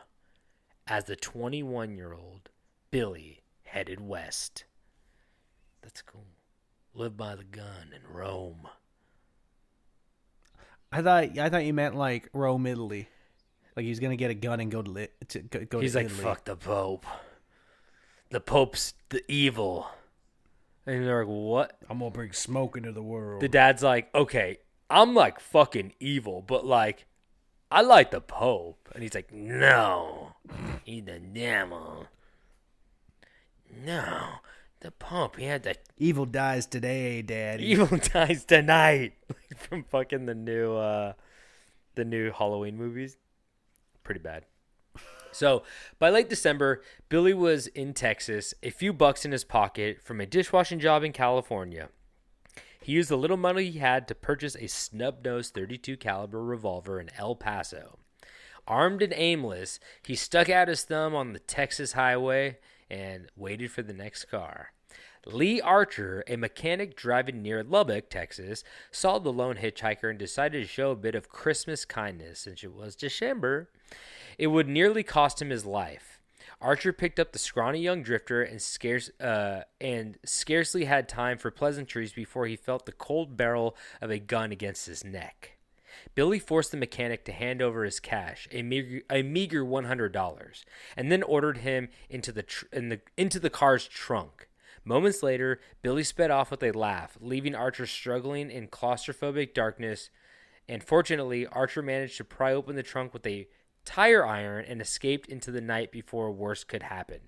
Speaker 4: As the 21-year-old Billy headed west. That's cool. Live by the gun and roam.
Speaker 5: I thought you meant like Rome, Italy. Like he's gonna get a gun and go to go
Speaker 4: He's
Speaker 5: to
Speaker 4: like,
Speaker 5: Italy.
Speaker 4: fuck the Pope. The Pope's the evil. And they're like, what?
Speaker 5: I'm gonna bring smoke into the world.
Speaker 4: The dad's like, okay, I'm like fucking evil, but like, I like the Pope. And he's like, no, he's the devil. No, the Pope, he had the
Speaker 5: Evil dies today, Daddy.
Speaker 4: evil dies tonight. From fucking the new Halloween movies. Pretty bad. So, by late December, Billy was in Texas, a few bucks in his pocket from a dishwashing job in California. He used the little money he had to purchase a snub-nosed .32 caliber revolver in El Paso. Armed and aimless, he stuck out his thumb on the Texas highway and waited for the next car. Lee Archer, a mechanic driving near Lubbock, Texas, saw the lone hitchhiker and decided to show a bit of Christmas kindness since it was December. It would nearly cost him his life. Archer picked up the scrawny young drifter and scarcely had time for pleasantries before he felt the cold barrel of a gun against his neck. Billy forced the mechanic to hand over his cash, a meager $100, and then ordered him into the car's trunk. Moments later, Billy sped off with a laugh, leaving Archer struggling in claustrophobic darkness. And fortunately, Archer managed to pry open the trunk with a tire iron and escaped into the night before worse could happen.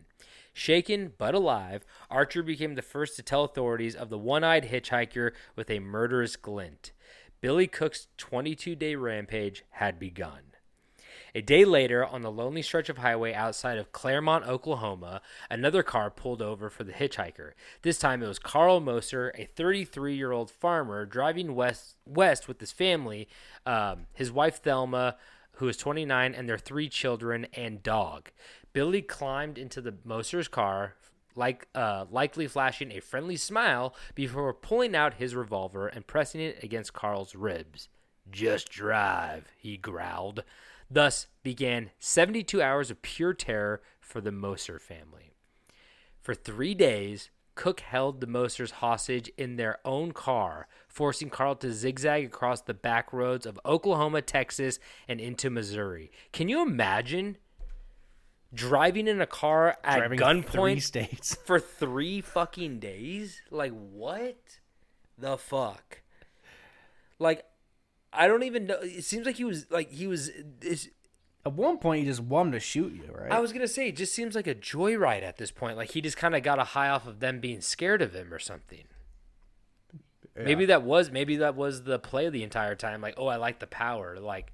Speaker 4: Shaken but alive, Archer became the first to tell authorities of the one-eyed hitchhiker with a murderous glint. Billy Cook's 22-day rampage had begun. A day later, on the lonely stretch of highway outside of Claremont, Oklahoma, another car pulled over for the hitchhiker. This time it was Carl Moser, a 33-year-old farmer driving west with his family, his wife Thelma, who is 29, and their 3 children and dog. Billy climbed into the Moser's car, likely flashing a friendly smile before pulling out his revolver and pressing it against Carl's ribs. "Just drive," he growled. Thus began 72 hours of pure terror for the Moser family. For 3 days, Cook held the Mosers hostage in their own car, forcing Carl to zigzag across the back roads of Oklahoma, Texas, and into Missouri. Can you imagine driving in a car at gunpoint
Speaker 5: 3 states
Speaker 4: for 3 fucking days? Like, what the fuck? Like, I don't even know. It seems like he was.
Speaker 5: At one point, he just wanted to shoot you, right?
Speaker 4: I was gonna say, it just seems like a joyride at this point. Like he just kind of got a high off of them being scared of him or something. Yeah. Maybe that was the play the entire time. Like, oh, I like the power. Like,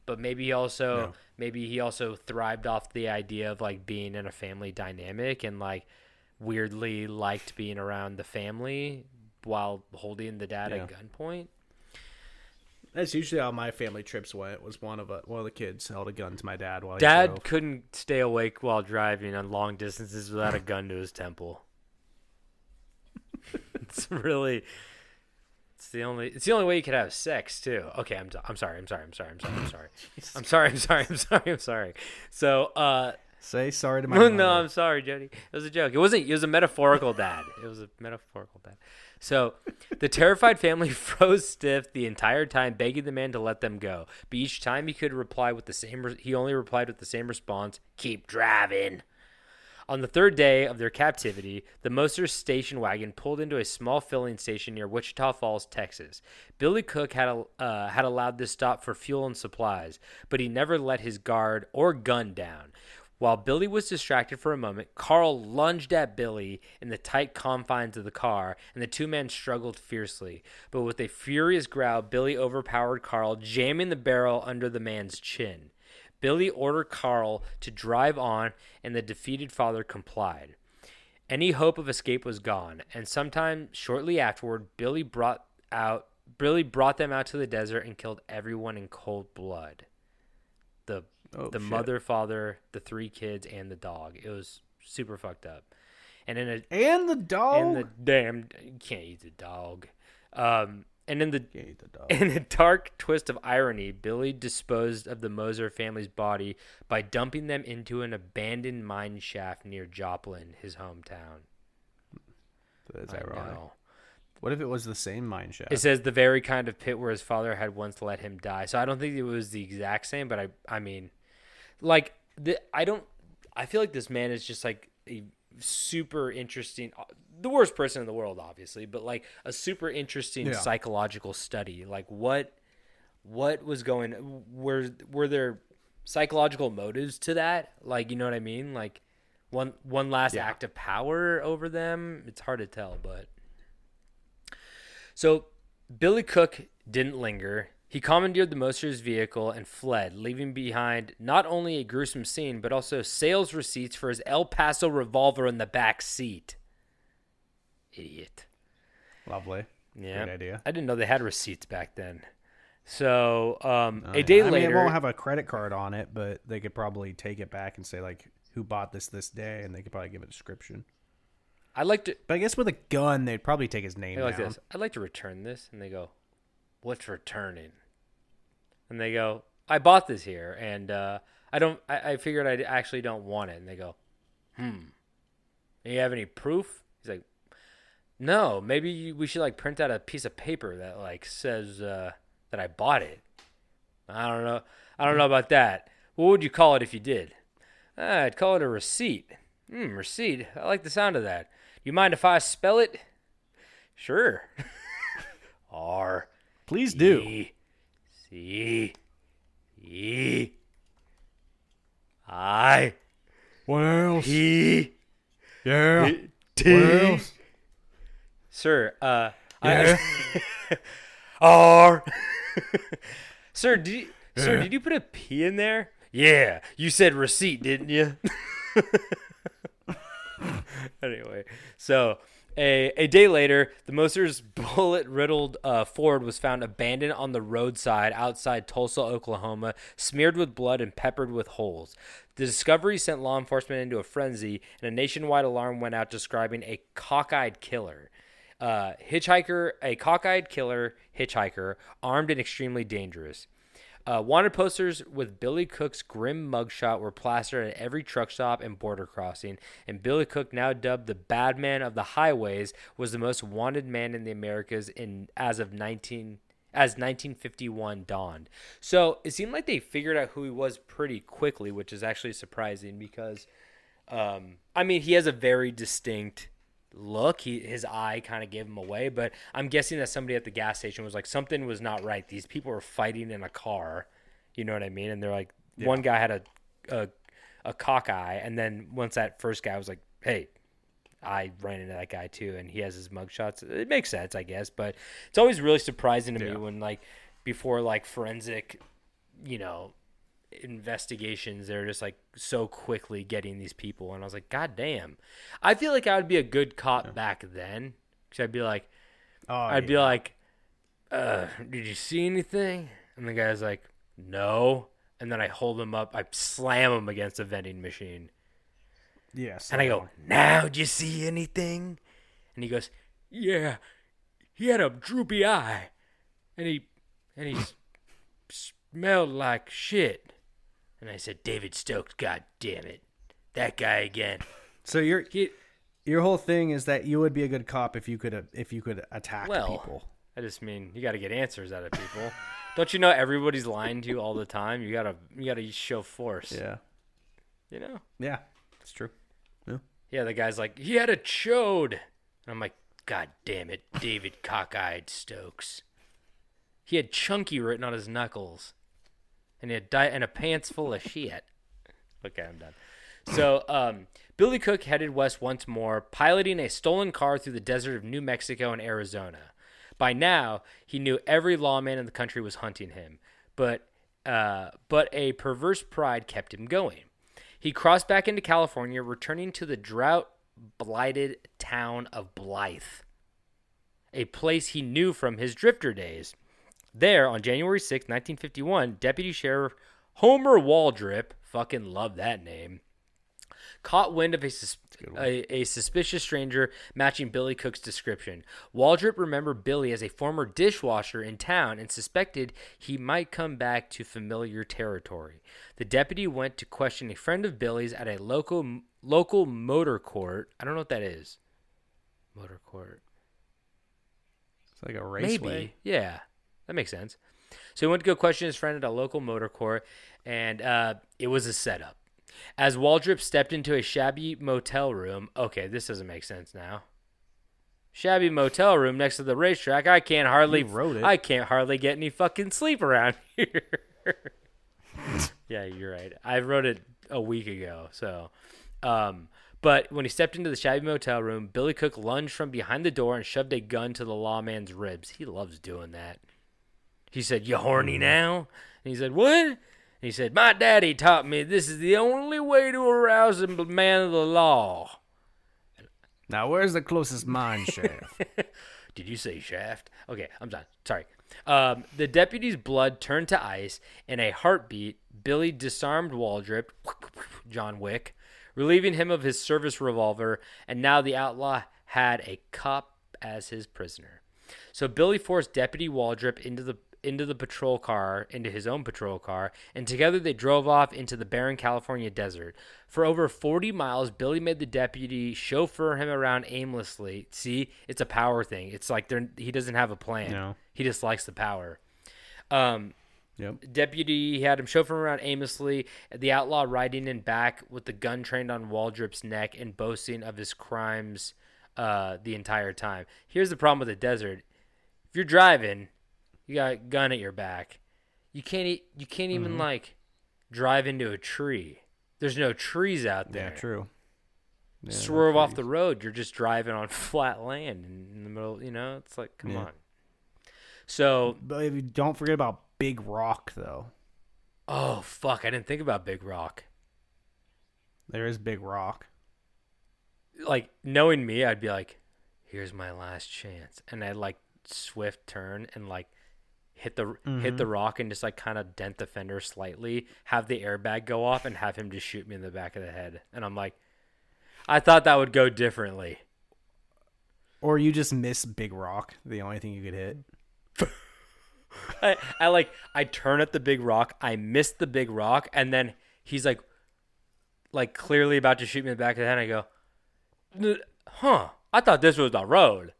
Speaker 4: but maybe he also thrived off the idea of like being in a family dynamic and like weirdly liked being around the family while holding the dad at gunpoint.
Speaker 5: That's usually how my family trips went. Was one of the kids held a gun to my dad while he
Speaker 4: Dad
Speaker 5: drove.
Speaker 4: couldn't stay awake while driving on long distances without a gun to his temple. It's the only way you could have sex too. Okay, I'm sorry. So
Speaker 5: say sorry to my mother.
Speaker 4: No, I'm sorry, Jody. It was a joke. It was a metaphorical dad. So the terrified family froze stiff the entire time, begging the man to let them go. But each time he only replied with the same response: "Keep driving." On the 3rd day of their captivity, the Moser's station wagon pulled into a small filling station near Wichita Falls, Texas. Billy Cook had allowed this stop for fuel and supplies, but he never let his guard or gun down. While Billy was distracted for a moment, Carl lunged at Billy in the tight confines of the car, and the 2 men struggled fiercely. But with a furious growl, Billy overpowered Carl, jamming the barrel under the man's chin. Billy ordered Carl to drive on, and the defeated father complied. Any hope of escape was gone, and sometime shortly afterward, Billy brought out Billy brought them out to the desert and killed everyone in cold blood. The mother, father, the 3 kids, and the dog. It was super fucked up. And
Speaker 5: the dog?
Speaker 4: And the damn... You can't eat the dog. And in a dark twist of irony, Billy disposed of the Moser family's body by dumping them into an abandoned mine shaft near Joplin, his hometown.
Speaker 5: That's ironic. What if it was the same mine shaft?
Speaker 4: It says the very kind of pit where his father had once let him die. So I don't think it was the exact same, but I mean, like, I feel like this man is just like a super interesting, the worst person in the world, obviously, but like a super interesting psychological study. Like what was were there psychological motives to that? Like, you know what I mean? Like one last act of power over them. It's hard to tell, but so Billy Cook didn't linger. He commandeered the Moser's vehicle and fled, leaving behind not only a gruesome scene, but also sales receipts for his El Paso revolver in the back seat. Idiot.
Speaker 5: Lovely.
Speaker 4: Yeah.
Speaker 5: Good idea.
Speaker 4: I didn't know they had receipts back then. So a day later...
Speaker 5: it won't have a credit card on it, but they could probably take it back and say, like, who bought this day, and they could probably give a description. But I guess with a gun, they'd probably take his name down.
Speaker 4: Like this. I'd like to return this. And they go, what's returning? And they go, I bought this here, and I figured I actually don't want it. And they go, Do you have any proof? He's like, no, maybe we should like print out a piece of paper that like says that I bought it. I don't know about that. What would you call it if you did? I'd call it a receipt. Receipt. I like the sound of that. You mind if I spell it? Sure. R.
Speaker 5: Please do.
Speaker 4: C. E. I.
Speaker 5: What else?
Speaker 4: P.
Speaker 5: Yeah.
Speaker 4: T.
Speaker 5: What else?
Speaker 4: Sir,
Speaker 5: yeah.
Speaker 4: R. Sir, did you put a P in there? Yeah. You said receipt, didn't you? Anyway, so a day later, the Moser's bullet-riddled Ford was found abandoned on the roadside outside Tulsa, Oklahoma, smeared with blood and peppered with holes. The discovery sent law enforcement into a frenzy, and a nationwide alarm went out describing a cockeyed killer. A cockeyed killer hitchhiker, armed and extremely dangerous. Wanted posters with Billy Cook's grim mugshot were plastered at every truck stop and border crossing, and Billy Cook, now dubbed the Bad Man of the Highways, was the most wanted man in the Americas as 1951 dawned. So it seemed like they figured out who he was pretty quickly, which is actually surprising because, he has a very distinct look. His eye kind of gave him away, but I'm guessing that somebody at the gas station was like, something was not right. These people were fighting in a car, you know what I mean? And they're like, one guy had a cock eye, and then once that first guy was like, hey, I ran into that guy too, and he has his mugshots. It makes sense, I guess, but it's always really surprising to me when like before like forensic, investigations, they're just like so quickly getting these people, and I was like, god damn. I feel like I would be a good cop back then, because I'd be like, did you see anything? And the guy's like, no. And then I hold him up, I slam him against a vending machine, and I go, now did you see anything? And he goes, yeah, he had a droopy eye, and he smelled like shit. And I said, David Stokes, god damn it. That guy again.
Speaker 5: So your whole thing is that you would be a good cop if you could attack people.
Speaker 4: I just mean you got to get answers out of people. Don't you know everybody's lying to you all the time? You got to show force.
Speaker 5: Yeah.
Speaker 4: You know?
Speaker 5: Yeah. It's true.
Speaker 4: Yeah, the guy's like, he had a chode. And I'm like, god damn it, David Cockeyed Stokes. He had chunky written on his knuckles. And he had and a pants full of shit. Okay, I'm done. So, Billy Cook headed west once more, piloting a stolen car through the desert of New Mexico and Arizona. By now, he knew every lawman in the country was hunting him, but a perverse pride kept him going. He crossed back into California, returning to the drought-blighted town of Blythe. a place he knew from his drifter days. There, on January 6, 1951, Deputy Sheriff Homer Waldrip, fucking love that name, caught wind of a suspicious stranger matching Billy Cook's description. Waldrip remembered Billy as a former dishwasher in town and suspected he might come back to familiar territory. The deputy went to question a friend of Billy's at a local motor court. I don't know what that is. Motor court.
Speaker 3: It's like a raceway.
Speaker 4: Maybe. Yeah, that makes sense. So he went to go question his friend at a local motor court, and it was a setup. As Waldrip stepped into a shabby motel room, okay, this doesn't make sense now. Shabby motel room next to the racetrack. I can't hardly get any fucking sleep around here. Yeah, you're right. I wrote it a week ago. So, but when he stepped into the shabby motel room, Billy Cook lunged from behind the door and shoved a gun to the lawman's ribs. He loves doing that. He said, "You horny now?" And he said, "What?" And he said, "My daddy taught me this is the only way to arouse a man of the law."
Speaker 3: Now, where's the closest mine shaft?
Speaker 4: Did you say shaft? Okay, I'm done. Sorry. The deputy's blood turned to ice. In a heartbeat, Billy disarmed Waldrip, John Wick, relieving him of his service revolver, and now the outlaw had a cop as his prisoner. So Billy forced Deputy Waldrip into his own patrol car, and together they drove off into the barren California desert. For over 40 miles, Billy made the deputy chauffeur him around aimlessly. See, it's a power thing. It's like he doesn't have a plan.
Speaker 3: No.
Speaker 4: He just likes the power.
Speaker 3: Yep.
Speaker 4: Deputy had him chauffeur him around aimlessly, the outlaw riding in back with the gun trained on Waldrip's neck and boasting of his crimes the entire time. Here's the problem with the desert. If you're driving, you got a gun at your back. You can't even like drive into a tree. There's no trees out there.
Speaker 3: Yeah, true. Yeah,
Speaker 4: Swerve off the road. You're just driving on flat land in the middle. It's like, come on. So,
Speaker 3: but don't forget about Big Rock, though.
Speaker 4: Oh fuck! I didn't think about Big Rock.
Speaker 3: There is Big Rock.
Speaker 4: Like, knowing me, I'd be like, "Here's my last chance," and I'd like swift turn and like hit the rock and just like kind of dent the fender slightly, have the airbag go off, and have him just shoot me in the back of the head. And I'm like, I thought that would go differently.
Speaker 3: Or you just miss Big Rock, the only thing you could hit.
Speaker 4: I turn at the big rock, I miss the big rock, and then he's like clearly about to shoot me in the back of the head, and I go, I thought this was the road.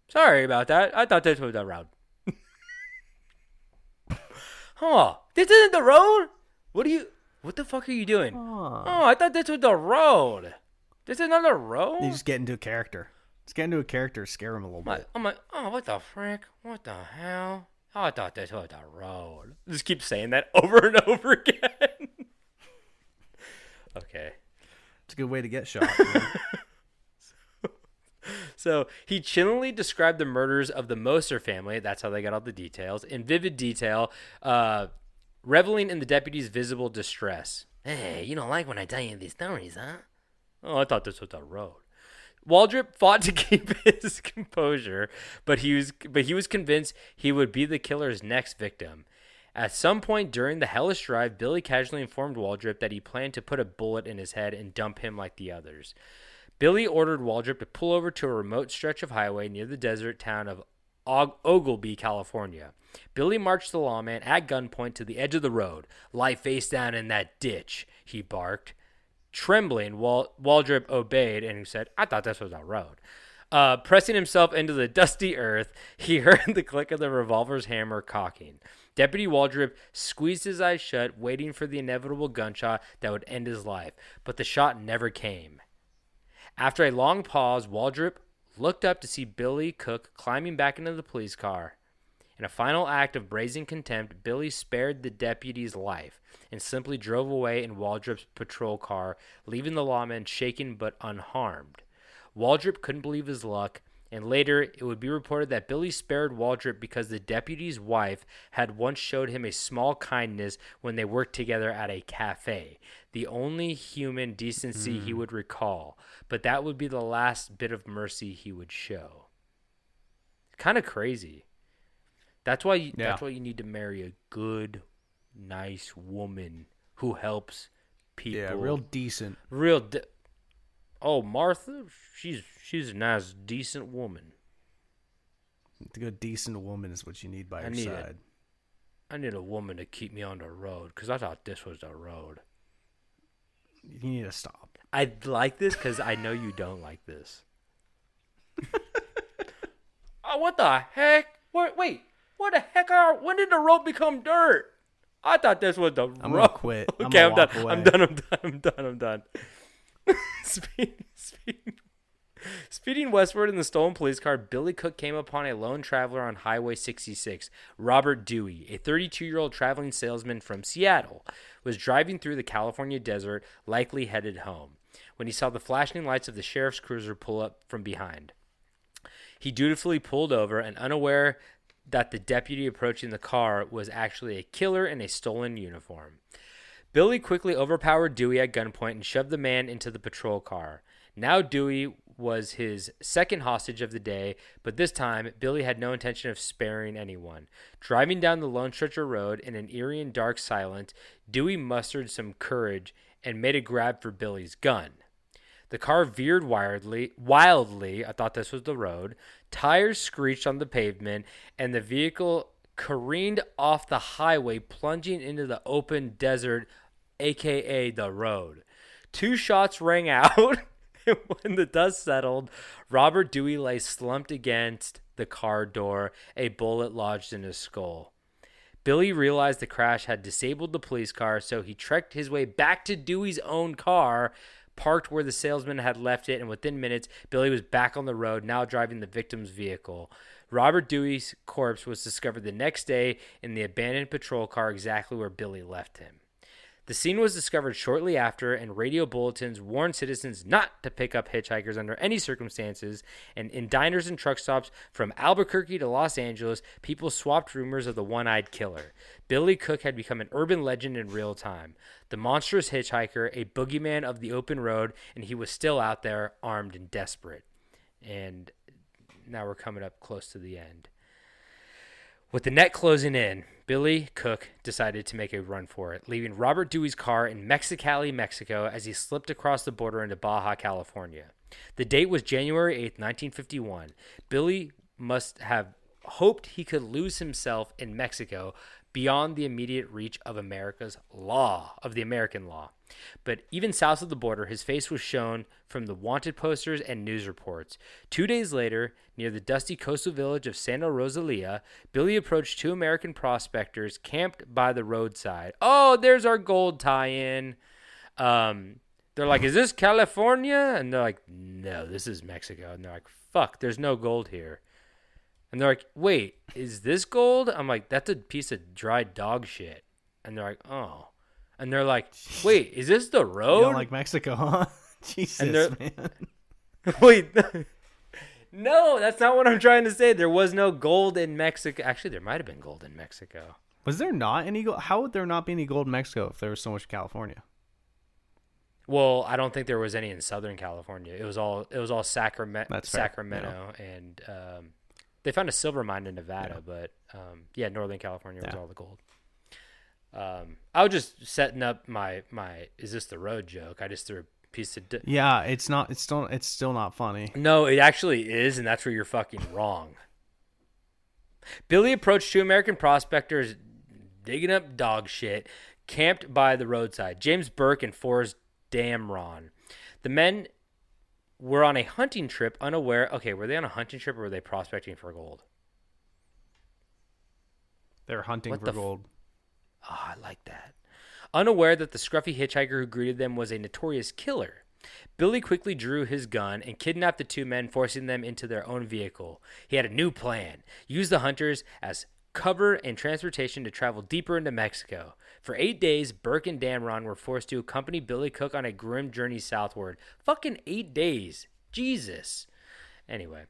Speaker 4: Sorry about that. I thought this was the road. This isn't the road? What the fuck are you doing? I thought this was the road. This is not the road?
Speaker 3: You just get into a character. Just get into a character, scare him a little bit.
Speaker 4: I'm like, what the frick? What the hell? Oh, I thought this was the road. Just keep saying that over and over again. Okay.
Speaker 3: It's a good way to get shot.
Speaker 4: So he chillingly described the murders of the Moser family, that's how they got all the details, in vivid detail, reveling in the deputy's visible distress. Hey, you don't like when I tell you these stories, huh? Oh, I thought this was the road. Waldrip fought to keep his composure, but he was convinced he would be the killer's next victim. At some point during the hellish drive, Billy casually informed Waldrip that he planned to put a bullet in his head and dump him like the others. Billy ordered Waldrip to pull over to a remote stretch of highway near the desert town of Oglebay, California. Billy marched the lawman at gunpoint to the edge of the road. "Lie face down in that ditch," he barked. Trembling, Waldrip obeyed and said, "I thought this was a road." Pressing himself into the dusty earth, he heard the click of the revolver's hammer cocking. Deputy Waldrip squeezed his eyes shut, waiting for the inevitable gunshot that would end his life, but the shot never came. After a long pause, Waldrip looked up to see Billy Cook climbing back into the police car. In a final act of brazen contempt, Billy spared the deputy's life and simply drove away in Waldrip's patrol car, leaving the lawman shaken but unharmed. Waldrip couldn't believe his luck. And later, it would be reported that Billy spared Waldrop because the deputy's wife had once showed him a small kindness when they worked together at a cafe. The only human decency he would recall. But that would be the last bit of mercy he would show. Kind of crazy. That's why you need to marry a good, nice woman who helps people.
Speaker 5: Yeah, real decent.
Speaker 4: Oh, Martha, she's a nice, decent woman.
Speaker 5: A good, decent woman is what you need by your side.
Speaker 4: I need a woman to keep me on the road because I thought this was the road.
Speaker 5: You need to stop.
Speaker 4: I like this because I know you don't like this. Oh, what the heck? Wait, what the heck when did the road become dirt? I thought this was the road.
Speaker 5: I'm gonna quit.
Speaker 4: Okay, I'm done. I'm done. Speeding westward in the stolen police car, Billy Cook came upon a lone traveler on Highway 66. Robert Dewey, a 32-year-old traveling salesman from Seattle, was driving through the California desert, likely headed home, when he saw the flashing lights of the sheriff's cruiser pull up from behind. He dutifully pulled over and, unaware that the deputy approaching the car was actually a killer in a stolen uniform. Billy quickly overpowered Dewey at gunpoint and shoved the man into the patrol car. Now Dewey was his second hostage of the day, but this time Billy had no intention of sparing anyone. Driving down the Lone Stretcher Road in an eerie and dark silence, Dewey mustered some courage and made a grab for Billy's gun. The car veered wildly, I thought this was the road, tires screeched on the pavement, and the vehicle careened off the highway, plunging into the open desert, a.k.a. the road. 2 shots rang out, and when the dust settled, Robert Dewey lay slumped against the car door, a bullet lodged in his skull. Billy realized the crash had disabled the police car, so he trekked his way back to Dewey's own car, parked where the salesman had left it, and within minutes, Billy was back on the road, now driving the victim's vehicle. Robert Dewey's corpse was discovered the next day in the abandoned patrol car exactly where Billy left him. The scene was discovered shortly after, and radio bulletins warned citizens not to pick up hitchhikers under any circumstances, and in diners and truck stops from Albuquerque to Los Angeles, people swapped rumors of the one-eyed killer. Billy Cook had become an urban legend in real time. The monstrous hitchhiker, a boogeyman of the open road, and he was still out there, armed and desperate. And now we're coming up close to the end. With the net closing in, Billy Cook decided to make a run for it, leaving Robert Dewey's car in Mexicali, Mexico, as he slipped across the border into Baja California. The date was January 8th, 1951. Billy must have hoped he could lose himself in Mexico beyond the immediate reach of the American law. But even south of the border, his face was shown from the wanted posters and news reports. 2 days later, near the dusty coastal village of Santa Rosalia, Billy approached 2 American prospectors camped by the roadside. Oh, there's our gold tie-in. They're like, is this California? And they're like, no, this is Mexico. And they're like, fuck, there's no gold here. And they're like, wait, is this gold? I'm like, that's a piece of dried dog shit. And they're like, oh. And they're like, wait, is this the road?
Speaker 5: You don't like Mexico, huh? Jesus, man.
Speaker 4: Wait. No, that's not what I'm trying to say. There was no gold in Mexico. Actually, there might have been gold in Mexico.
Speaker 5: Was there not any gold? How would there not be any gold in Mexico if there was so much in California?
Speaker 4: Well, I don't think there was any in Southern California. It was all Sacramento,
Speaker 5: Yeah.
Speaker 4: and they found a silver mine in Nevada, but Northern California was all the gold. I was just setting up my is this the road joke. I just threw a piece of
Speaker 5: it's still not funny.
Speaker 4: No, it actually is, and that's where you're fucking wrong. Billy approached 2 American prospectors digging up dog shit, camped by the roadside. James Burke and Forrest Damron. The men were on a hunting trip, unaware. Okay, were they on a hunting trip or were they prospecting for gold?
Speaker 5: They were hunting for gold.
Speaker 4: Oh, I like that. Unaware that the scruffy hitchhiker who greeted them was a notorious killer, Billy quickly drew his gun and kidnapped the 2 men, forcing them into their own vehicle. He had a new plan: use the hunters as cover and transportation to travel deeper into Mexico. For 8 days, Burke and Damron were forced to accompany Billy Cook on a grim journey southward. Fucking 8 days. Jesus. Anyway.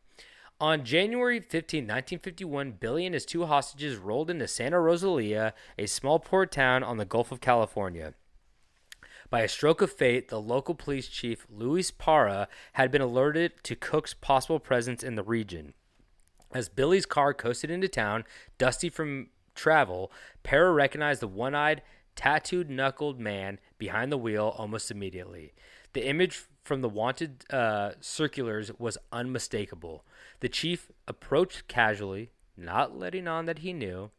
Speaker 4: On January 15, 1951, Billy and his 2 hostages rolled into Santa Rosalia, a small port town on the Gulf of California. By a stroke of fate, the local police chief, Luis Parra, had been alerted to Cook's possible presence in the region. As Billy's car coasted into town, dusty from travel, Parra recognized the one-eyed, tattooed-knuckled man behind the wheel almost immediately. The image from the wanted circulars was unmistakable. The chief approached casually, not letting on that he knew.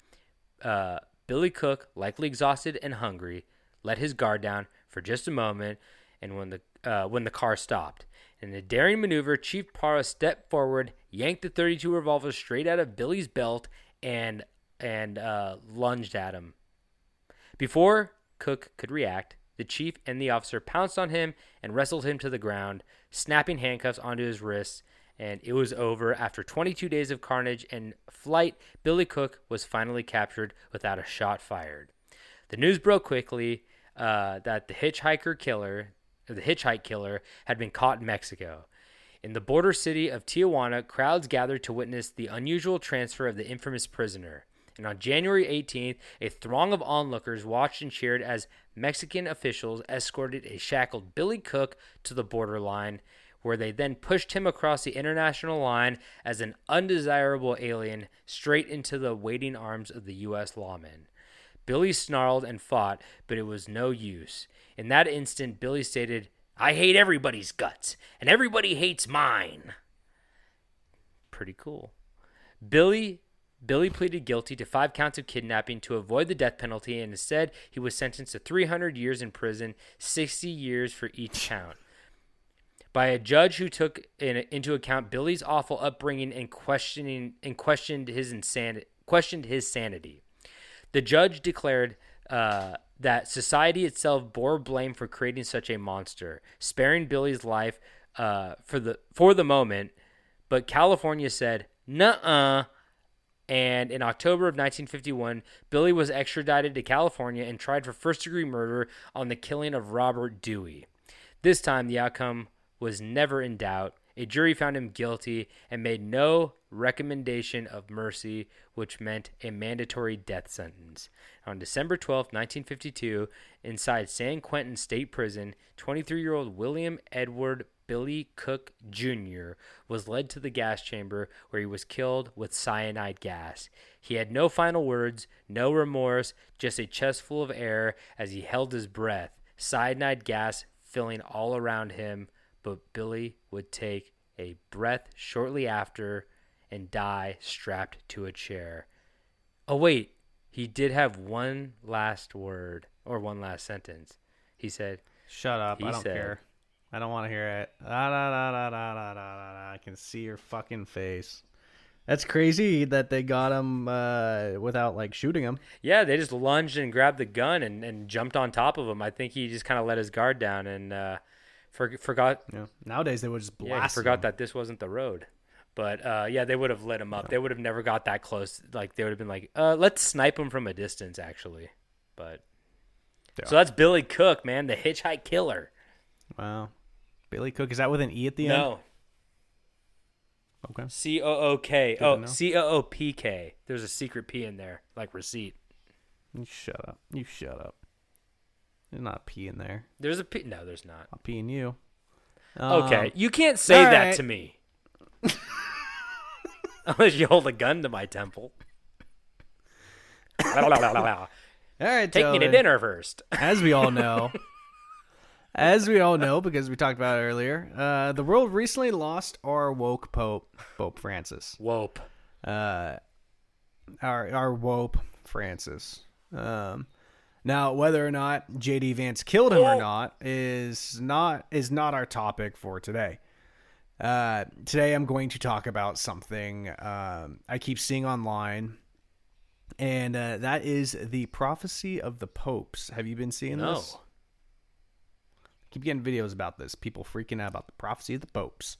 Speaker 4: Billy Cook, likely exhausted and hungry, let his guard down for just a moment, and when the car stopped. In a daring maneuver, Chief Parra stepped forward, yanked the .32 revolver straight out of Billy's belt, and lunged at him. Before Cook could react, the chief and the officer pounced on him and wrestled him to the ground, snapping handcuffs onto his wrists, and it was over. After 22 days of carnage and flight, Billy Cook was finally captured without a shot fired. The news broke quickly that the Hitchhike Killer had been caught in Mexico. In the border city of Tijuana, crowds gathered to witness the unusual transfer of the infamous prisoner. And on January 18th, a throng of onlookers watched and cheered as Mexican officials escorted a shackled Billy Cook to the borderline, where they then pushed him across the international line as an undesirable alien straight into the waiting arms of the U.S. lawmen. Billy snarled and fought, but it was no use. In that instant, Billy stated, "I hate everybody's guts, and everybody hates mine." Pretty cool. Billy pleaded guilty to 5 counts of kidnapping to avoid the death penalty, and instead he was sentenced to 300 years in prison, 60 years for each count, by a judge who took into account Billy's awful upbringing and questioned his sanity. The judge declared that society itself bore blame for creating such a monster, sparing Billy's life for the moment, but California said, "Nuh-uh." And in October of 1951, Billy was extradited to California and tried for first-degree murder on the killing of Robert Dewey. This time, the outcome was never in doubt. A jury found him guilty and made no recommendation of mercy, which meant a mandatory death sentence. On December 12, 1952, inside San Quentin State Prison, 23-year-old William Edward Billy Cook Jr. was led to the gas chamber where he was killed with cyanide gas. He had no final words, no remorse, just a chest full of air as he held his breath, cyanide gas filling all around him, but Billy would take a breath shortly after and die strapped to a chair. Oh, wait, he did have one last word, or one last sentence. He said,
Speaker 3: "Shut up, I don't care. I don't want to hear it. I can see your fucking face."
Speaker 5: That's crazy that they got him without like shooting him.
Speaker 4: Yeah, they just lunged and grabbed the gun and jumped on top of him. I think he just kind of let his guard down and forgot.
Speaker 5: Yeah. Nowadays they would just blast.
Speaker 4: Yeah, he forgot
Speaker 5: him.
Speaker 4: that this wasn't the road. But yeah, they would have lit him up. Yeah. They would have never got that close. Like they would have been like, let's snipe him from a distance, actually. But yeah. So that's Billy Cook, man, the Hitchhike Killer.
Speaker 5: Wow. Billy Cook, is that with an E at the end?
Speaker 4: No.
Speaker 5: Okay.
Speaker 4: C-O-O-K. Oh, C-O-O-P-K. There's a secret P in there, like receipt.
Speaker 5: You shut up. There's not a P in there.
Speaker 4: There's a P. No, there's not.
Speaker 5: I'll P in you.
Speaker 4: Okay. You can't say that to me. Unless you hold a gun to my temple.
Speaker 5: All right,
Speaker 4: take me to dinner first.
Speaker 5: As we all know, because we talked about it earlier, the world recently lost our woke Pope Francis.
Speaker 4: Wope.
Speaker 5: Our wope Francis. Now, whether or not J.D. Vance killed him or not is not our topic for today. Today I'm going to talk about something I keep seeing online, and that is the prophecy of the popes. Have you been seeing this?
Speaker 4: No.
Speaker 5: Keep getting videos about this. People freaking out about the prophecy of the popes.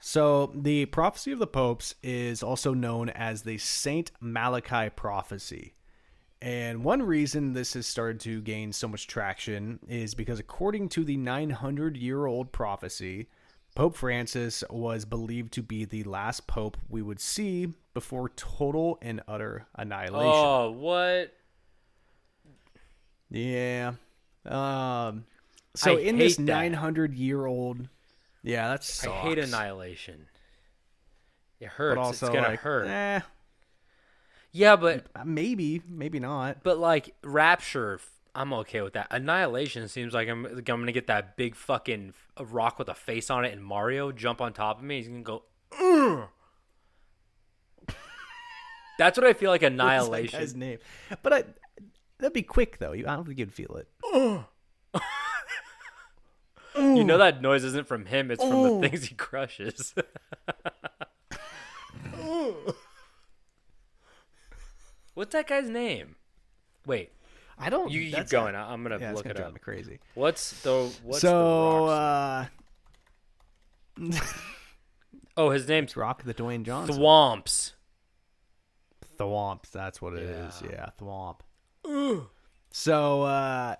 Speaker 5: So the prophecy of the popes is also known as the Saint Malachi prophecy. And one reason this has started to gain so much traction is because according to the 900-year-old prophecy, Pope Francis was believed to be the last pope we would see before total and utter annihilation.
Speaker 4: Oh, what?
Speaker 5: Yeah. So
Speaker 4: I
Speaker 5: in this
Speaker 4: hate that.
Speaker 5: 900-year-old, yeah, that sucks.
Speaker 4: I hate annihilation. It hurts.
Speaker 5: But also,
Speaker 4: it's gonna
Speaker 5: like,
Speaker 4: hurt. Yeah, but
Speaker 5: maybe not.
Speaker 4: But like rapture, I'm okay with that. Annihilation seems like I'm gonna get that big fucking rock with a face on it and Mario jump on top of me. He's gonna go. Ugh. That's what I feel like annihilation.
Speaker 5: What's that guy's name? But that'd be quick though. I don't think you'd feel it.
Speaker 4: You know that noise isn't from him; it's from the things he crushes. What's that guy's name? Wait,
Speaker 5: I don't.
Speaker 4: you keep going. I'm gonna look it
Speaker 5: drive
Speaker 4: up.
Speaker 5: me crazy.
Speaker 4: What's the rock's name? Oh, his name's
Speaker 5: Rock the Dwayne Johnson.
Speaker 4: Thwomps.
Speaker 5: Thwomps. That's what it is. Yeah, Thwomp. So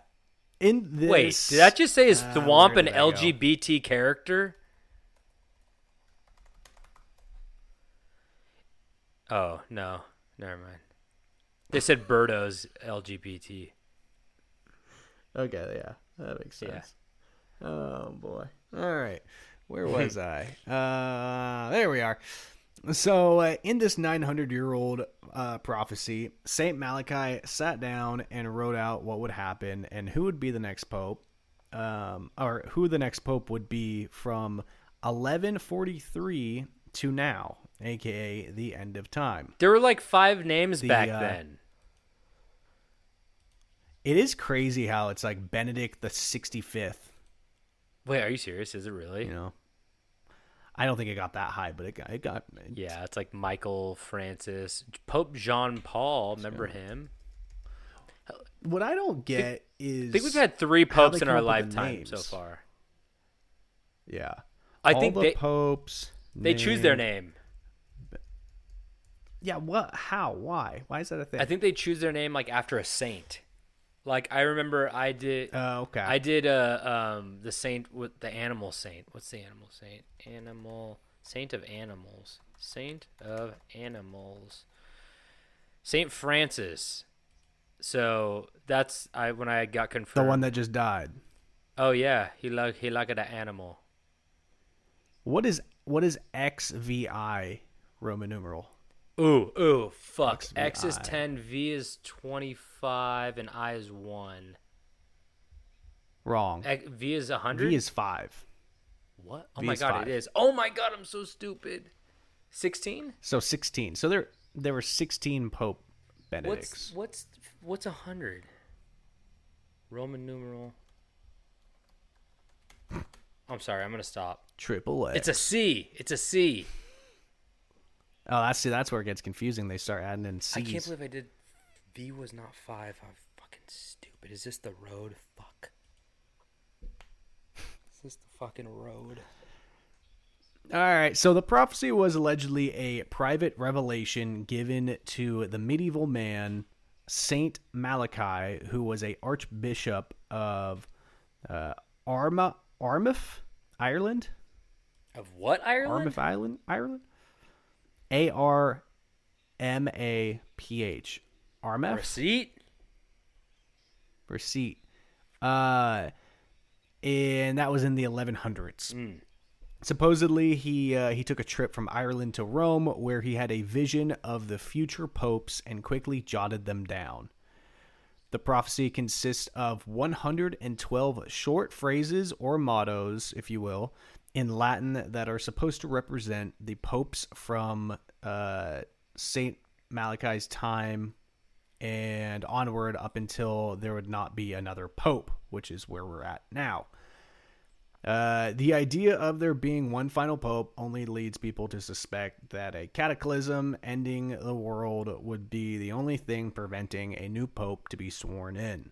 Speaker 5: in this,
Speaker 4: Wait, did that just say is Thwomp
Speaker 5: where
Speaker 4: an
Speaker 5: did I go?
Speaker 4: LGBT character? Oh no, never mind. They said Birdo's LGBT.
Speaker 5: Okay, yeah, that makes sense. Yeah. Oh boy. All right, where was I? There we are. So in this 900-year-old prophecy, Saint Malachi sat down and wrote out what would happen and who would be the next pope, or who the next pope would be from 1143 to now, aka the end of time.
Speaker 4: There were like 5 names back then.
Speaker 5: It is crazy how it's like Benedict the 65th.
Speaker 4: Wait, are you serious? Is it really?
Speaker 5: You know, I don't think it got that high, but it got.
Speaker 4: Yeah, it's like Michael Francis, Pope John Paul. Remember him?
Speaker 5: What I don't get is
Speaker 4: I think we've had 3 popes in our lifetime so far.
Speaker 5: Yeah,
Speaker 4: I
Speaker 5: all
Speaker 4: think
Speaker 5: the
Speaker 4: they
Speaker 5: popes.
Speaker 4: they choose their name.
Speaker 5: Yeah, what? How? Why? Why is that a thing?
Speaker 4: I think they choose their name like after a saint. Like I remember I did.
Speaker 5: Okay.
Speaker 4: I did the saint with the animal saint. What's the animal saint? Saint of animals. Saint of animals. Saint Francis. So that's when I got confirmed.
Speaker 5: The one that just died.
Speaker 4: Oh yeah, he liked an animal.
Speaker 5: What is XVI Roman numeral?
Speaker 4: Ooh, fuck.
Speaker 5: XVI.
Speaker 4: X is 10, V is 25, and I is 1.
Speaker 5: Wrong.
Speaker 4: V is 100?
Speaker 5: V is 5.
Speaker 4: What? Oh
Speaker 5: V
Speaker 4: my
Speaker 5: is
Speaker 4: god,
Speaker 5: 5.
Speaker 4: it is. Oh my god, I'm so stupid. 16?
Speaker 5: So 16. So there were 16 Pope Benedicts.
Speaker 4: What's 100? Roman numeral. I'm sorry, I'm gonna stop.
Speaker 5: Triple X.
Speaker 4: It's a C. It's a C.
Speaker 5: Oh, that's where it gets confusing. They start adding in C's.
Speaker 4: I can't believe I did. V was not 5. I'm fucking stupid. Is this the road? Fuck. Is this the fucking road?
Speaker 5: All right. So the prophecy was allegedly a private revelation given to the medieval man Saint Malachi, who was a archbishop of Armagh, Ireland.
Speaker 4: Of what Ireland?
Speaker 5: Armagh, Ireland. Armaph. Armagh. Receipt. And that was in the 1100s. Supposedly, he took a trip from Ireland to Rome, where he had a vision of the future popes and quickly jotted them down. The prophecy consists of 112 short phrases or mottos, if you will, in Latin that are supposed to represent the popes from Saint Malachi's time and onward up until there would not be another pope, which is where we're at now. The idea of there being one final pope only leads people to suspect that a cataclysm ending the world would be the only thing preventing a new pope to be sworn in.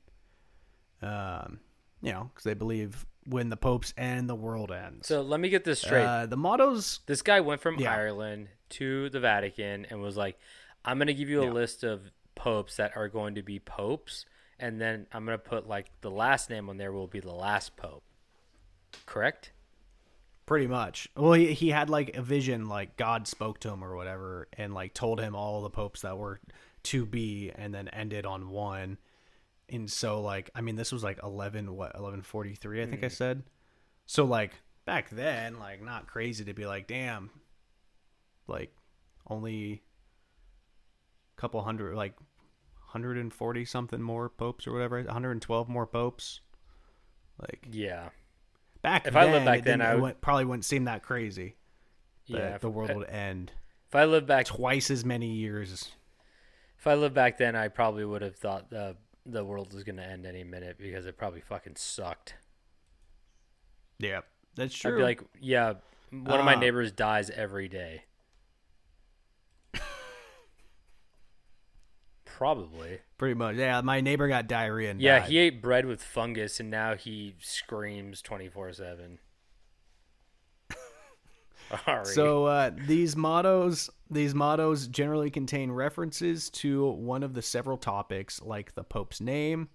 Speaker 5: Because they believe when the popes end, the world ends.
Speaker 4: So let me get this straight.
Speaker 5: The mottos...
Speaker 4: This guy went from Ireland to the Vatican and was like, I'm going to give you a list of popes that are going to be popes, and then I'm going to put like the last name on there will be the last pope. Correct?
Speaker 5: Pretty much. Well, he had like a vision, like God spoke to him or whatever, and like told him all the popes that were to be, and then ended on one. And so, like, I mean, this was like 1143, I think I said. So, like, back then, like, not crazy to be like, damn, like, only a couple hundred, like, 140 something more popes or whatever, 112 more popes. Like,
Speaker 4: yeah.
Speaker 5: Back
Speaker 4: if
Speaker 5: then,
Speaker 4: I lived back then,
Speaker 5: probably wouldn't seem that crazy.
Speaker 4: Yeah,
Speaker 5: the world would end.
Speaker 4: If I lived back
Speaker 5: twice as many years.
Speaker 4: If I lived back then, I probably would have thought the world was going to end any minute because it probably fucking sucked.
Speaker 5: Yeah, that's true.
Speaker 4: I'd be like, yeah, one of my neighbors dies every day. Probably.
Speaker 5: Pretty much. Yeah, my neighbor got diarrhea and
Speaker 4: died.
Speaker 5: He
Speaker 4: ate bread with fungus and now he screams 24/7.
Speaker 5: So these mottos generally contain references to one of the several topics, like the Pope's name,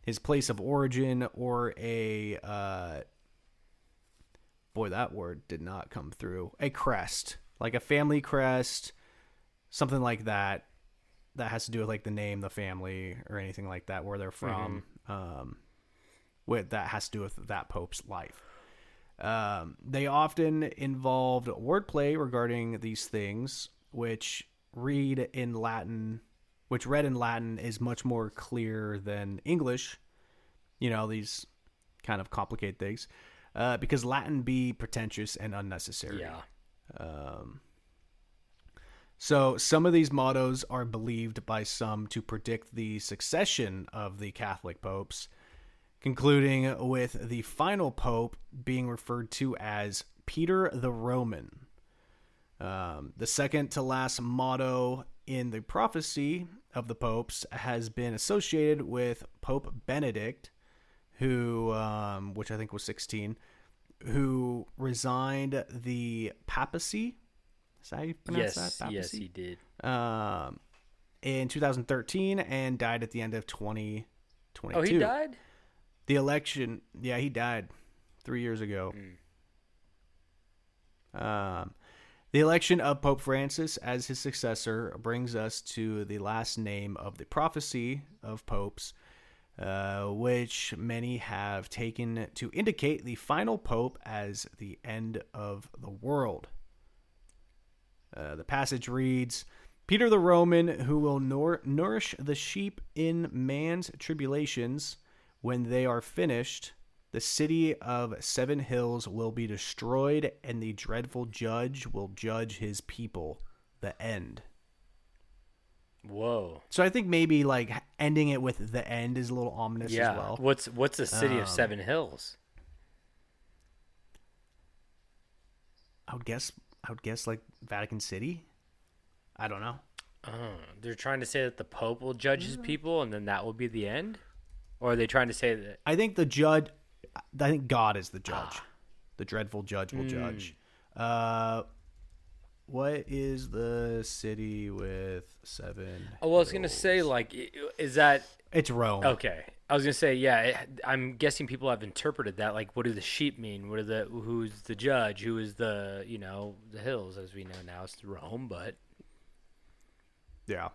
Speaker 5: his place of origin, or a boy, that word did not come through. A crest, like a family crest, something like that. That has to do with like the name, the family, or anything like that, where they're from. That has to do with that Pope's life. They often involved wordplay regarding these things, which read in Latin is much more clear than English. You know, these kind of complicate things, because Latin be pretentious and unnecessary.
Speaker 4: Yeah.
Speaker 5: So some of these mottos are believed by some to predict the succession of the Catholic popes, concluding with the final pope being referred to as Peter the Roman. The second to last motto in the prophecy of the popes has been associated with Pope Benedict, who, which I think was 16, who resigned the papacy. Is that how you pronounce that? Papacy?
Speaker 4: Yes, he did.
Speaker 5: In 2013 and died at the end of 2022.
Speaker 4: Oh, he died?
Speaker 5: The election, yeah, he died 3 years ago. The election of Pope Francis as his successor brings us to the last name of the prophecy of popes, which many have taken to indicate the final pope as the end of the world. The passage reads, Peter the Roman, who will nourish the sheep in man's tribulations, when they are finished, the city of 7 hills will be destroyed, and the dreadful judge will judge his people. The end.
Speaker 4: Whoa.
Speaker 5: So I think maybe like ending it with the end is a little ominous as well.
Speaker 4: What's the city of 7 hills?
Speaker 5: I would guess like Vatican City. I don't know.
Speaker 4: They're trying to say that the Pope will judge his people, and then that will be the end? Or are they trying to say that...
Speaker 5: I think God is the judge. The dreadful judge will judge. What is the city with 7
Speaker 4: Oh, well, I was going to say, like, is that...
Speaker 5: It's Rome.
Speaker 4: Okay. I was going to say, yeah, I'm guessing people have interpreted that. Like, what do the sheep mean? Who's the judge? Who is the hills, as we know now? It's Rome, but...
Speaker 5: Yeah.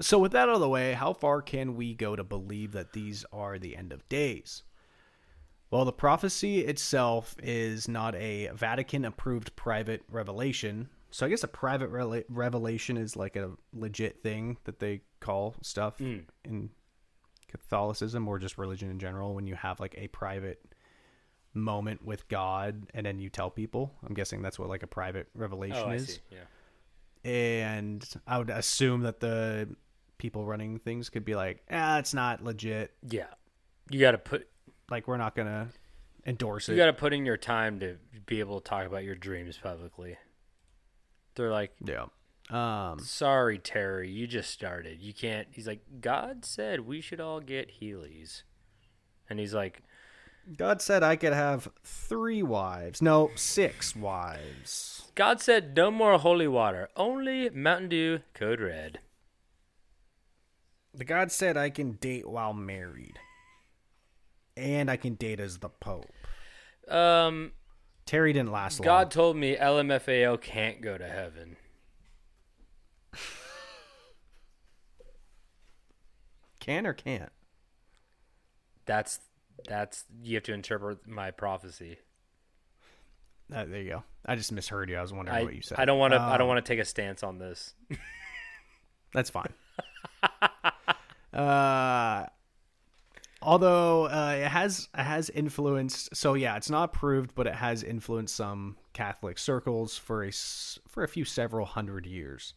Speaker 5: So with that out of the way, how far can we go to believe that these are the end of days? Well, the prophecy itself is not a Vatican-approved private revelation. So I guess a private revelation is like a legit thing that they call stuff in Catholicism or just religion in general, when you have like a private moment with God and then you tell people. I'm guessing that's what like a private revelation is.
Speaker 4: See. Yeah.
Speaker 5: And I would assume that the people running things could be like, it's not legit.
Speaker 4: Yeah. You got to put...
Speaker 5: Like, we're not going to endorse it.
Speaker 4: You got to put in your time to be able to talk about your dreams publicly. They're like...
Speaker 5: Yeah.
Speaker 4: Sorry, Terry, you just started. You can't... He's like, God said we should all get Heelys. And he's like...
Speaker 5: God said I could have 3 wives. No, 6 wives.
Speaker 4: God said no more holy water. Only Mountain Dew Code Red.
Speaker 5: The God said I can date while married. And I can date as the Pope.
Speaker 3: Terry didn't last long.
Speaker 4: God told me LMFAO can't go to heaven.
Speaker 3: Can or can't?
Speaker 4: That's you have to interpret my prophecy.
Speaker 3: There you go. I just misheard you. I was wondering what you said.
Speaker 4: I don't want to take a stance on this.
Speaker 3: That's fine. Although it has influenced. So yeah, it's not proved, but it has influenced some Catholic circles for a few several hundred years.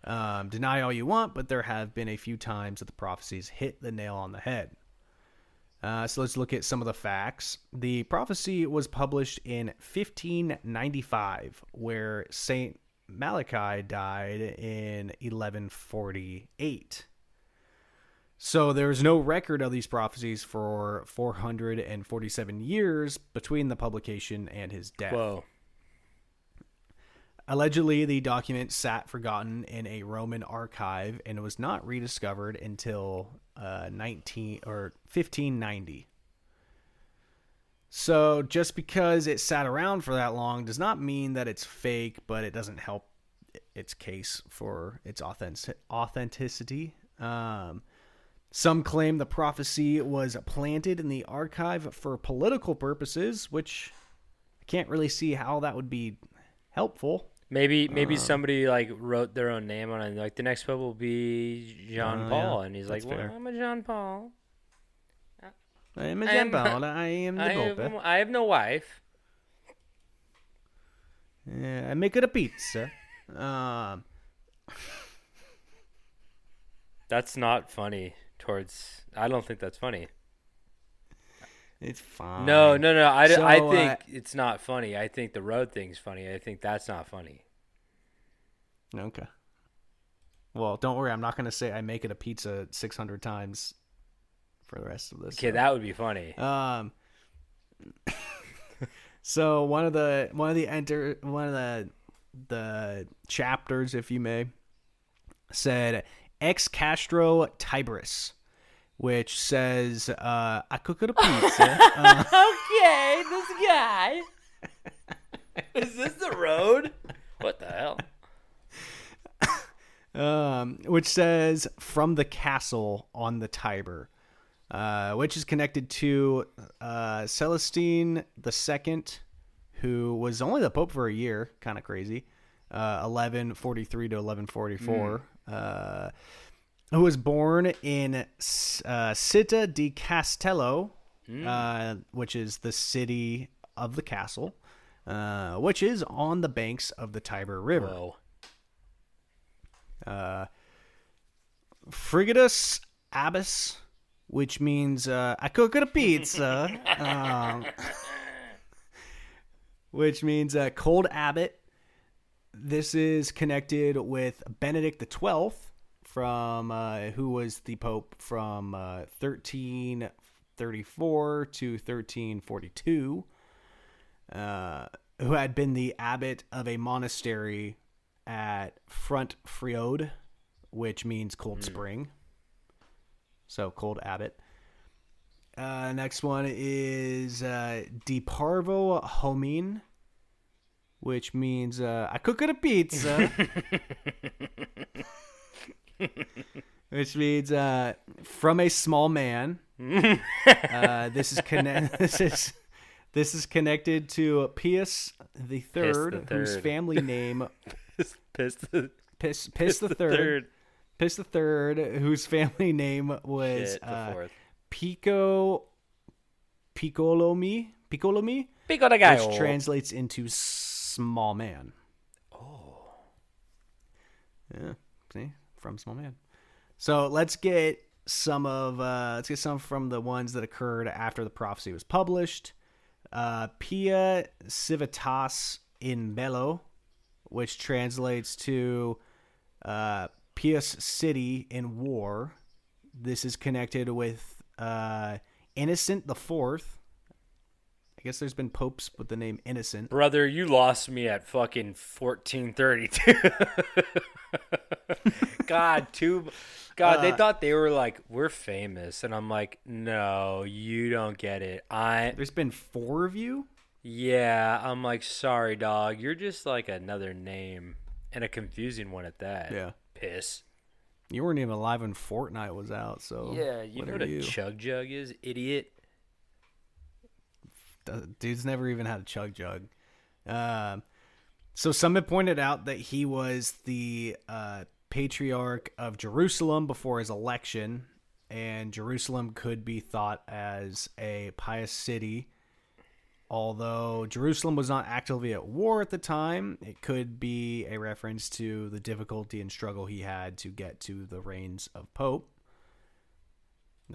Speaker 3: Deny all you want, but there have been a few times that the prophecies hit the nail on the head. So let's look at some of the facts. The prophecy was published in 1595, where Saint Malachi died in 1148. So there's no record of these prophecies for 447 years between the publication and his death.
Speaker 4: Whoa.
Speaker 3: Allegedly, the document sat forgotten in a Roman archive and was not rediscovered until 1590. So just because it sat around for that long does not mean that it's fake, but it doesn't help its case for its authenticity. Some claim the prophecy was planted in the archive for political purposes, which I can't really see how that would be helpful.
Speaker 4: Maybe somebody like wrote their own name on it. Like the next pope will be John Paul, and he's like, "Well, I'm a John Paul.
Speaker 3: I am a John Paul. I am the pope.
Speaker 4: I have no wife.
Speaker 3: I make it a pizza."
Speaker 4: That's not funny. I don't think that's funny.
Speaker 3: It's fine.
Speaker 4: No. I think it's not funny. I think the road thing's funny. I think that's not funny.
Speaker 3: Okay. Well, don't worry. I'm not going to say I make it a pizza 600 times for the rest of this.
Speaker 4: Okay, that would be funny.
Speaker 3: So one of the chapters, if you may, said Ex Castro Tibris, which says, I cook a pizza.
Speaker 4: Okay, this guy. Is this the road? What the hell?
Speaker 3: Which says, from the castle on the Tiber, which is connected to Celestine II, who was only the Pope for a year, kind of crazy, 1143 to 1144, who was born in Città di Castello, which is the city of the castle, which is on the banks of the Tiber River.
Speaker 4: Whoa.
Speaker 3: Frigidus Abbas, which means I cook a pizza, which means cold abbot. This is connected with Benedict XII, from who was the Pope from 1334 to 1342, who had been the abbot of a monastery at Front Friode, which means cold spring. So cold abbot. Next one is Di Parvo Homine, which means I cook a pizza. Which means from a small man. This is connected to Pius the Third, whose family name Pius the Third, whose family name was Piccolomi, which translates into small man. Oh, yeah. See, from small man. So let's get some from the ones that occurred after the prophecy was published. Pia Civitas in Bello, which translates to Pius City in War. This is connected with Innocent the Fourth. I guess there's been popes with the name Innocent.
Speaker 4: Brother, you lost me at fucking 1432. God, they thought they were like, we're famous. And I'm like, no, you don't get it.
Speaker 3: There's been 4 of you?
Speaker 4: Yeah, I'm like, sorry, dog. You're just like another name, and a confusing one at that.
Speaker 3: Yeah.
Speaker 4: Piss.
Speaker 3: You weren't even alive when Fortnite was out, so
Speaker 4: Yeah, you know what a chug jug is, idiot?
Speaker 3: Dude's never even had a chug jug. So some have pointed out that he was the patriarch of Jerusalem before his election, and Jerusalem could be thought as a pious city. Although Jerusalem was not actively at war at the time, it could be a reference to the difficulty and struggle he had to get to the reins of Pope.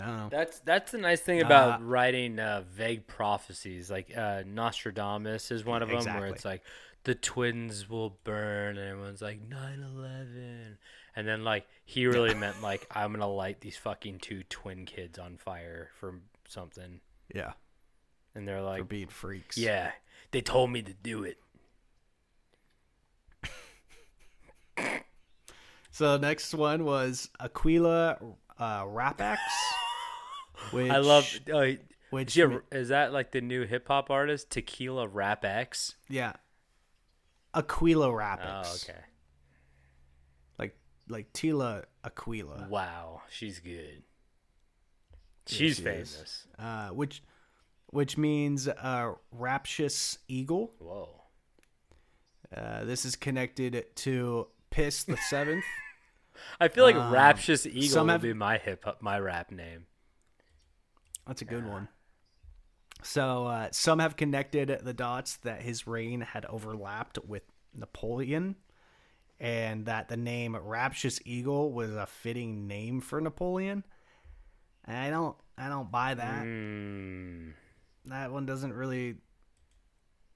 Speaker 3: I don't know.
Speaker 4: That's the nice thing about writing vague prophecies. Like Nostradamus is one of them, where it's like the twins will burn, and everyone's like 9/11, and then like he really meant like I'm gonna light these fucking 2 twin kids on fire for something.
Speaker 3: Yeah.
Speaker 4: And they're like,
Speaker 3: for being freaks.
Speaker 4: Yeah, they told me to do it.
Speaker 3: So next one was Aquila Rapax. Which,
Speaker 4: I love. Is that like the new hip hop artist Tequila Rap X?
Speaker 3: Yeah, Aquila Rapax.
Speaker 4: Oh, okay.
Speaker 3: Like Tila Aquila.
Speaker 4: Wow, she's good. She's famous.
Speaker 3: Which means raptious eagle.
Speaker 4: Whoa.
Speaker 3: This is connected to Piss the Seventh.
Speaker 4: I feel like Raptious Eagle would be my rap name.
Speaker 3: That's a good one. So some have connected the dots that his reign had overlapped with Napoleon, and that the name Raptious Eagle was a fitting name for Napoleon. I don't buy that. That one doesn't really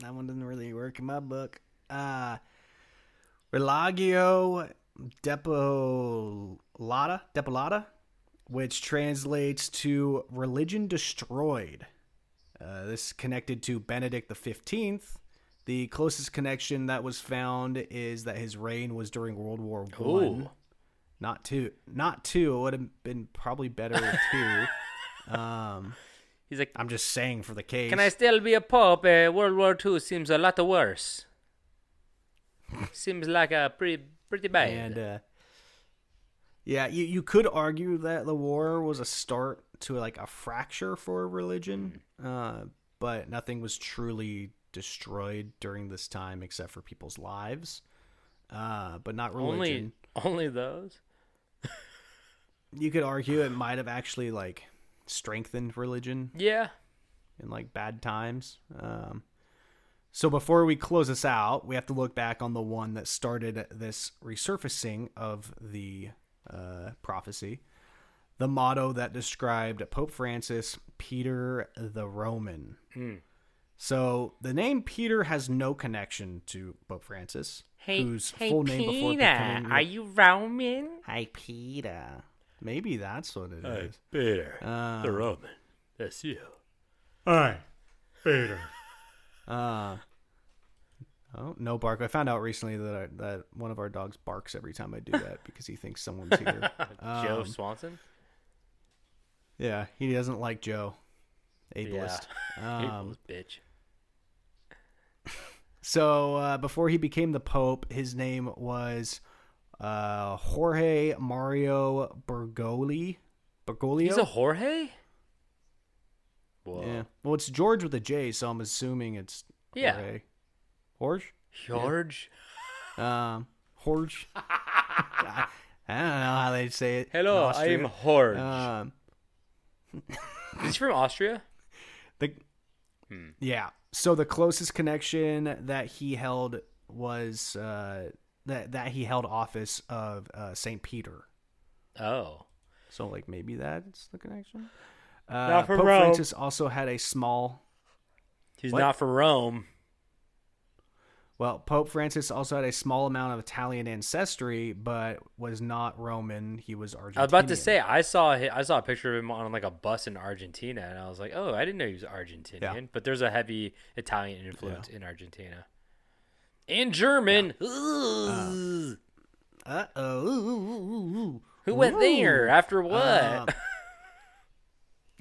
Speaker 3: work in my book. Relagio Depolata, which translates to religion destroyed. This is connected to Benedict XV. The closest connection that was found is that his reign was during World War I. Not two. It would have been probably better with 2.
Speaker 4: He's like,
Speaker 3: I'm just saying for the case.
Speaker 4: Can I still be a pope? World War II seems a lot worse. Seems like a pretty bad.
Speaker 3: And yeah, you could argue that the war was a start to like a fracture for religion, but nothing was truly destroyed during this time except for people's lives, but not religion.
Speaker 4: Only those.
Speaker 3: You could argue it might have actually like strengthened religion.
Speaker 4: Yeah.
Speaker 3: In like bad times. So before we close this out, we have to look back on the one that started this resurfacing of the prophecy. The motto that described Pope Francis, Peter the Roman. So the name Peter has no connection to Pope Francis, whose full name before becoming...
Speaker 4: Are you Roman?
Speaker 3: Hi, Peter. Maybe that's what it is.
Speaker 4: Peter the Roman. That's you.
Speaker 5: Hi, Peter.
Speaker 3: Oh, no bark. I found out recently that one of our dogs barks every time I do that because he thinks someone's here.
Speaker 4: Joe Swanson?
Speaker 3: Yeah, he doesn't like Joe. Ableist.
Speaker 4: Ableist, bitch.
Speaker 3: So before he became the Pope, his name was Jorge Mario Bergoglio.
Speaker 4: He's a Jorge? Whoa.
Speaker 3: Yeah. Well, it's George with a J, so I'm assuming it's Jorge. Jorge?
Speaker 4: George?
Speaker 3: Yeah. Jorge. I don't know how they say it.
Speaker 4: Hello, I am Jorge. Is he from Austria?
Speaker 3: Yeah. So the closest connection that he held was that he held office of St. Peter.
Speaker 4: Oh.
Speaker 3: So like maybe that's the connection.
Speaker 4: Not from
Speaker 3: Pope
Speaker 4: Rome.
Speaker 3: Francis also had a small...
Speaker 4: He's not from Rome.
Speaker 3: Well, Pope Francis also had a small amount of Italian ancestry, but was not Roman. He was Argentinian.
Speaker 4: I was about to say, I saw a picture of him on like a bus in Argentina, and I was like, oh, I didn't know he was Argentinian. Yeah. But there's a heavy Italian influence in Argentina. And German.
Speaker 3: Uh-oh.
Speaker 4: Who went there? After what?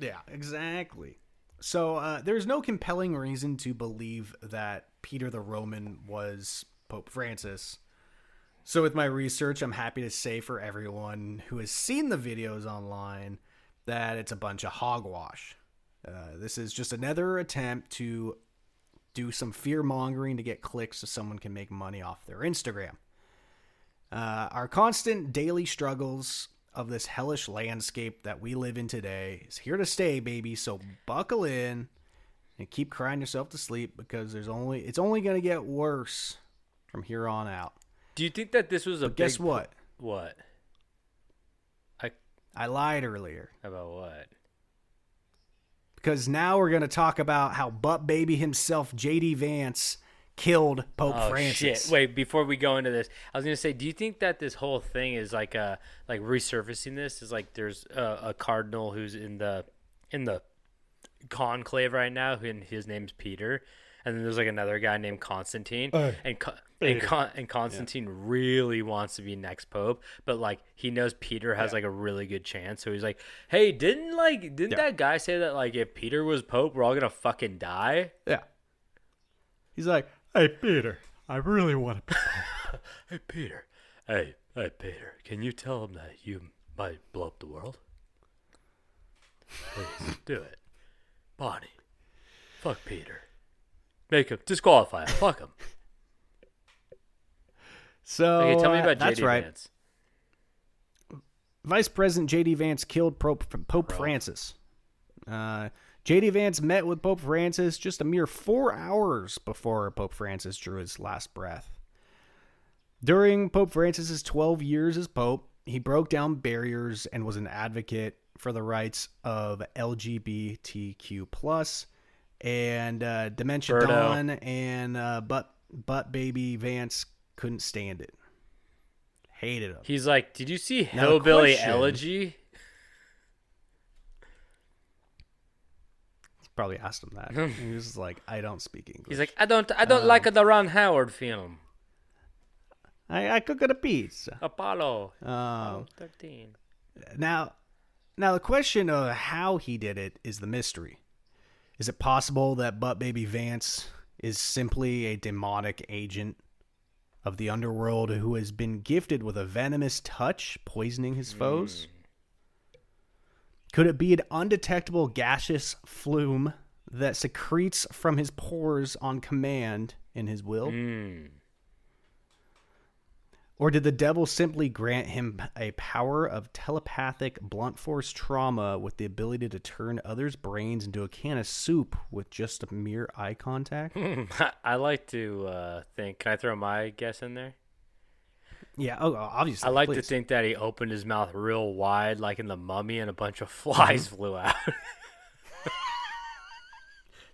Speaker 3: Yeah, exactly. So there's no compelling reason to believe that Peter the Roman was Pope Francis. So with my research, I'm happy to say for everyone who has seen the videos online that it's a bunch of hogwash. This is just another attempt to do some fear-mongering to get clicks so someone can make money off their Instagram. Our constant daily struggles of this hellish landscape that we live in today is here to stay, baby. So buckle in and keep crying yourself to sleep because it's only going to get worse from here on out.
Speaker 4: Do you think that this was a
Speaker 3: guess what?
Speaker 4: What?
Speaker 3: I lied earlier.
Speaker 4: About what?
Speaker 3: Because now we're going to talk about how butt baby himself, J.D. Vance, killed Pope Francis.
Speaker 4: Shit. Wait, before we go into this, I was going to say, do you think that this whole thing is like resurfacing this? Is like there's a cardinal who's in the conclave right now, and his name's Peter, and then there's like another guy named Constantine, and Constantine really wants to be next pope, but like he knows Peter has like a really good chance, so he's like, hey, didn't that guy say that like if Peter was pope, we're all gonna fucking die?
Speaker 3: Yeah. He's like, hey Peter, I really want to be pope.
Speaker 4: Hey Peter, hey Peter, can you tell him that you might blow up the world? Please do it, Bonnie. Fuck Peter. Make him disqualify him. Fuck him.
Speaker 3: So
Speaker 4: okay, tell me about
Speaker 3: that's
Speaker 4: JD
Speaker 3: right.
Speaker 4: Vance.
Speaker 3: Vice President J.D. Vance killed Pope Francis. J.D. Vance met with Pope Francis just a mere 4 hours before Pope Francis drew his last breath. During Pope Francis's 12 years as Pope, he broke down barriers and was an advocate for the rights of LGBTQ+, and Dementia
Speaker 4: Birdo.
Speaker 3: Dawn and Butt Baby Vance couldn't stand it. Hated him.
Speaker 4: He's like, did you see Hillbilly Elegy?
Speaker 3: Probably asked him that. He was like, I don't speak English.
Speaker 4: He's like, I don't like the Ron Howard film.
Speaker 3: I cook a pizza.
Speaker 4: Apollo 13.
Speaker 3: Now the question of how he did it is the mystery. Is it possible that Butt Baby Vance is simply a demonic agent of the underworld who has been gifted with a venomous touch, poisoning his foes? Could it be an undetectable gaseous flume that secretes from his pores on command in his will? Or did the devil simply grant him a power of telepathic blunt force trauma with the ability to turn others' brains into a can of soup with just a mere eye contact?
Speaker 4: I like to think. Can I throw my guess in there?
Speaker 3: Yeah, obviously.
Speaker 4: I like
Speaker 3: please.
Speaker 4: to think that he opened his mouth real wide, like in The Mummy, and a bunch of flies flew out.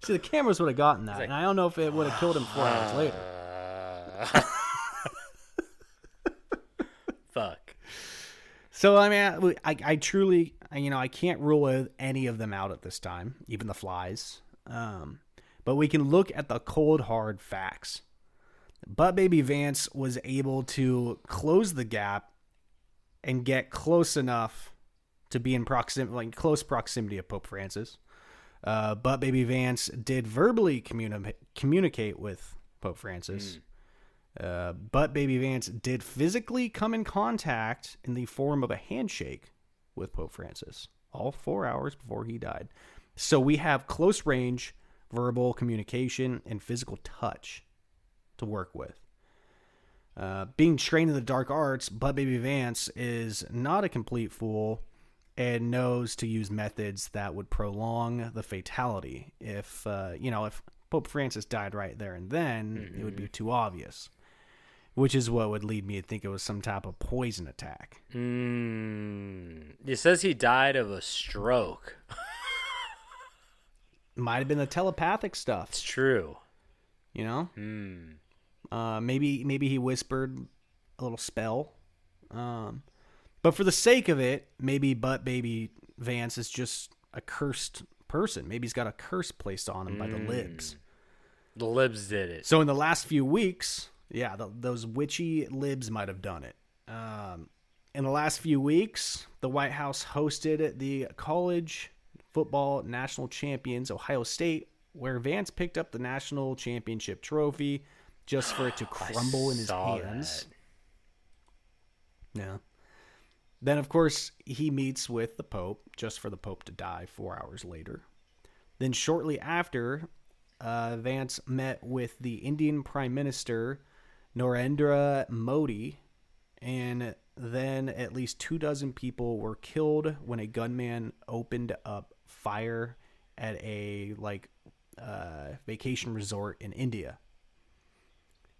Speaker 3: See, the cameras would have gotten that, and I don't know if it would have killed him 4 hours later.
Speaker 4: Fuck.
Speaker 3: So, I mean, I truly, I can't rule any of them out at this time, even the flies. But we can look at the cold, hard facts. Butt Baby Vance was able to close the gap and get close enough to be in close proximity of Pope Francis. Butt Baby Vance did verbally communicate with Pope Francis. Butt Baby Vance did physically come in contact in the form of a handshake with Pope Francis, all 4 hours before he died. So we have close range verbal communication and physical touch to work with. Being trained in the dark arts, Butt Baby Vance is not a complete fool and knows to use methods that would prolong the fatality. If Pope Francis died right there and then, it would be too obvious. Which is what would lead me to think it was some type of poison attack.
Speaker 4: It says he died of a stroke.
Speaker 3: Might have been the telepathic stuff.
Speaker 4: It's true.
Speaker 3: Maybe he whispered a little spell. But for the sake of it, maybe Butt Baby Vance is just a cursed person. Maybe he's got a curse placed on him by the libs.
Speaker 4: The libs did it.
Speaker 3: So in the last few weeks, those witchy libs might have done it. In the last few weeks, the White House hosted the College football national champions, Ohio State, where Vance picked up the national championship trophy just for it to crumble in his hands. Yeah. Then, of course, he meets with the Pope just for the Pope to die 4 hours later. Then shortly after, Vance met with the Indian Prime Minister, Narendra Modi, and then at least 24 people were killed when a gunman opened up fire at a vacation resort in India.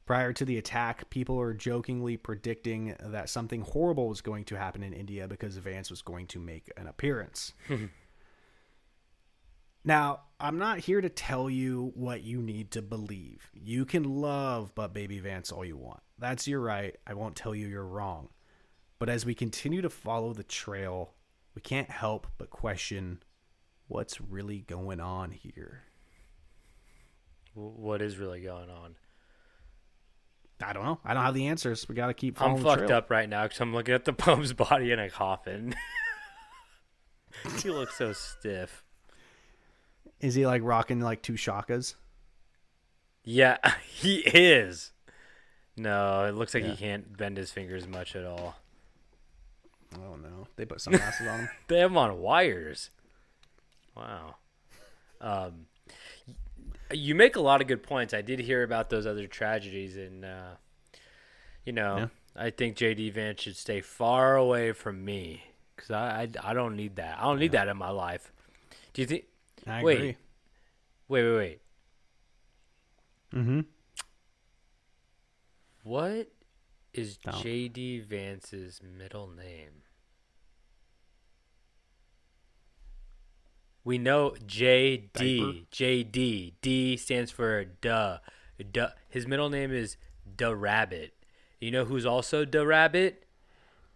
Speaker 3: Prior to the attack, people were jokingly predicting that something horrible was going to happen in India because Vance was going to make an appearance. Now, I'm not here to tell you what you need to believe. You can love But Baby Vance all you want. That's your right. I won't tell you you're wrong. But as we continue to follow the trail, we can't help but question what's really going on here.
Speaker 4: What is really going on?
Speaker 3: I don't know. I don't have the answers. We got to keep following
Speaker 4: I'm
Speaker 3: the
Speaker 4: fucked
Speaker 3: trail.
Speaker 4: up right now because I'm looking at the Pope's body in a coffin. He looks so stiff.
Speaker 3: Is he like rocking like two shakas?
Speaker 4: Yeah, he is. No, it looks like he can't bend his fingers much at all.
Speaker 3: Oh no, they put sunglasses on him.
Speaker 4: They have him on wires. Wow. You make a lot of good points. I did hear about those other tragedies, and I think JD Vance should stay far away from me because I don't need that. I don't need that in my life. Do you think?
Speaker 3: I agree.
Speaker 4: Wait.
Speaker 3: Mm-hmm.
Speaker 4: What is JD Vance's middle name? We know JD.
Speaker 3: Diaper?
Speaker 4: JD. D stands for duh. Duh. His middle name is Da Rabbit. You know who's also Da Rabbit?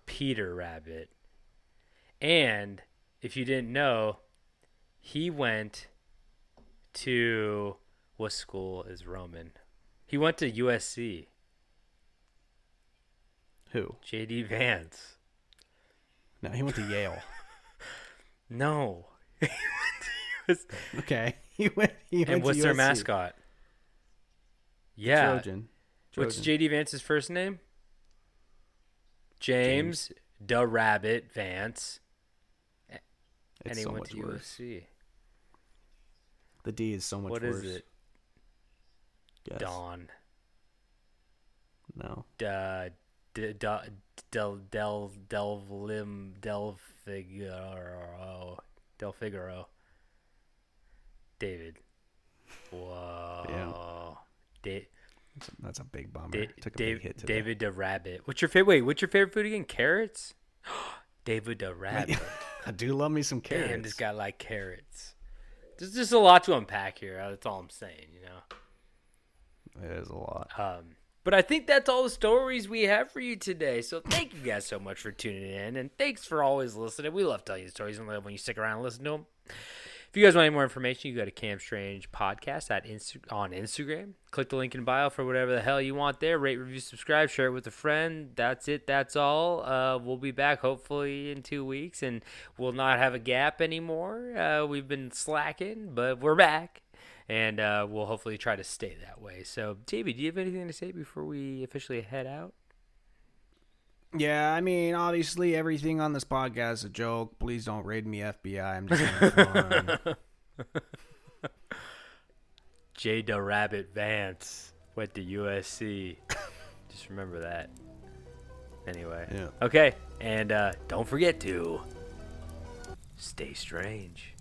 Speaker 4: Peter Rabbit. And if you didn't know, he went to what school is Roman? He went to USC.
Speaker 3: Who?
Speaker 4: JD Vance.
Speaker 3: No, he went to Yale.
Speaker 4: No.
Speaker 3: Okay. He went
Speaker 4: and what's
Speaker 3: to
Speaker 4: their
Speaker 3: USC.
Speaker 4: mascot? Yeah.
Speaker 3: Trojan.
Speaker 4: What's JD Vance's first name? James Da Rabbit Vance. And he
Speaker 3: so
Speaker 4: went
Speaker 3: much
Speaker 4: to
Speaker 3: worse.
Speaker 4: USC.
Speaker 3: The D is so much
Speaker 4: What
Speaker 3: worse.
Speaker 4: is it?
Speaker 3: Guess.
Speaker 4: Don.
Speaker 3: No.
Speaker 4: Del Figaro. David. Whoa.
Speaker 3: Yeah. That's a big bummer. Took a
Speaker 4: Dave,
Speaker 3: big hit today.
Speaker 4: David the Rabbit. What's your favorite? Wait, what's your favorite food again? Carrots. David the Rabbit.
Speaker 3: I do love me some carrots.
Speaker 4: Damn, this guy like carrots. There's just a lot to unpack here. That's all I'm saying.
Speaker 3: It is a lot.
Speaker 4: But I think that's all the stories we have for you today. So thank you guys so much for tuning in, and thanks for always listening. We love telling you stories and love when you stick around and listen to them. If you guys want any more information, you go to Cam Strange Podcast on Instagram. Click the link in bio for whatever the hell you want there. Rate, review, subscribe, share it with a friend. That's it. That's all. We'll be back hopefully in 2 weeks, and we'll not have a gap anymore. We've been slacking, but we're back, and we'll hopefully try to stay that way. So, JB, do you have anything to say before we officially head out?
Speaker 3: Yeah, I mean, obviously everything on this podcast is a joke. Please don't raid me, FBI. I'm just having fun.
Speaker 4: Jada Rabbit Vance went to USC. Just remember that. Anyway.
Speaker 3: Yeah.
Speaker 4: Okay, and don't forget to stay strange.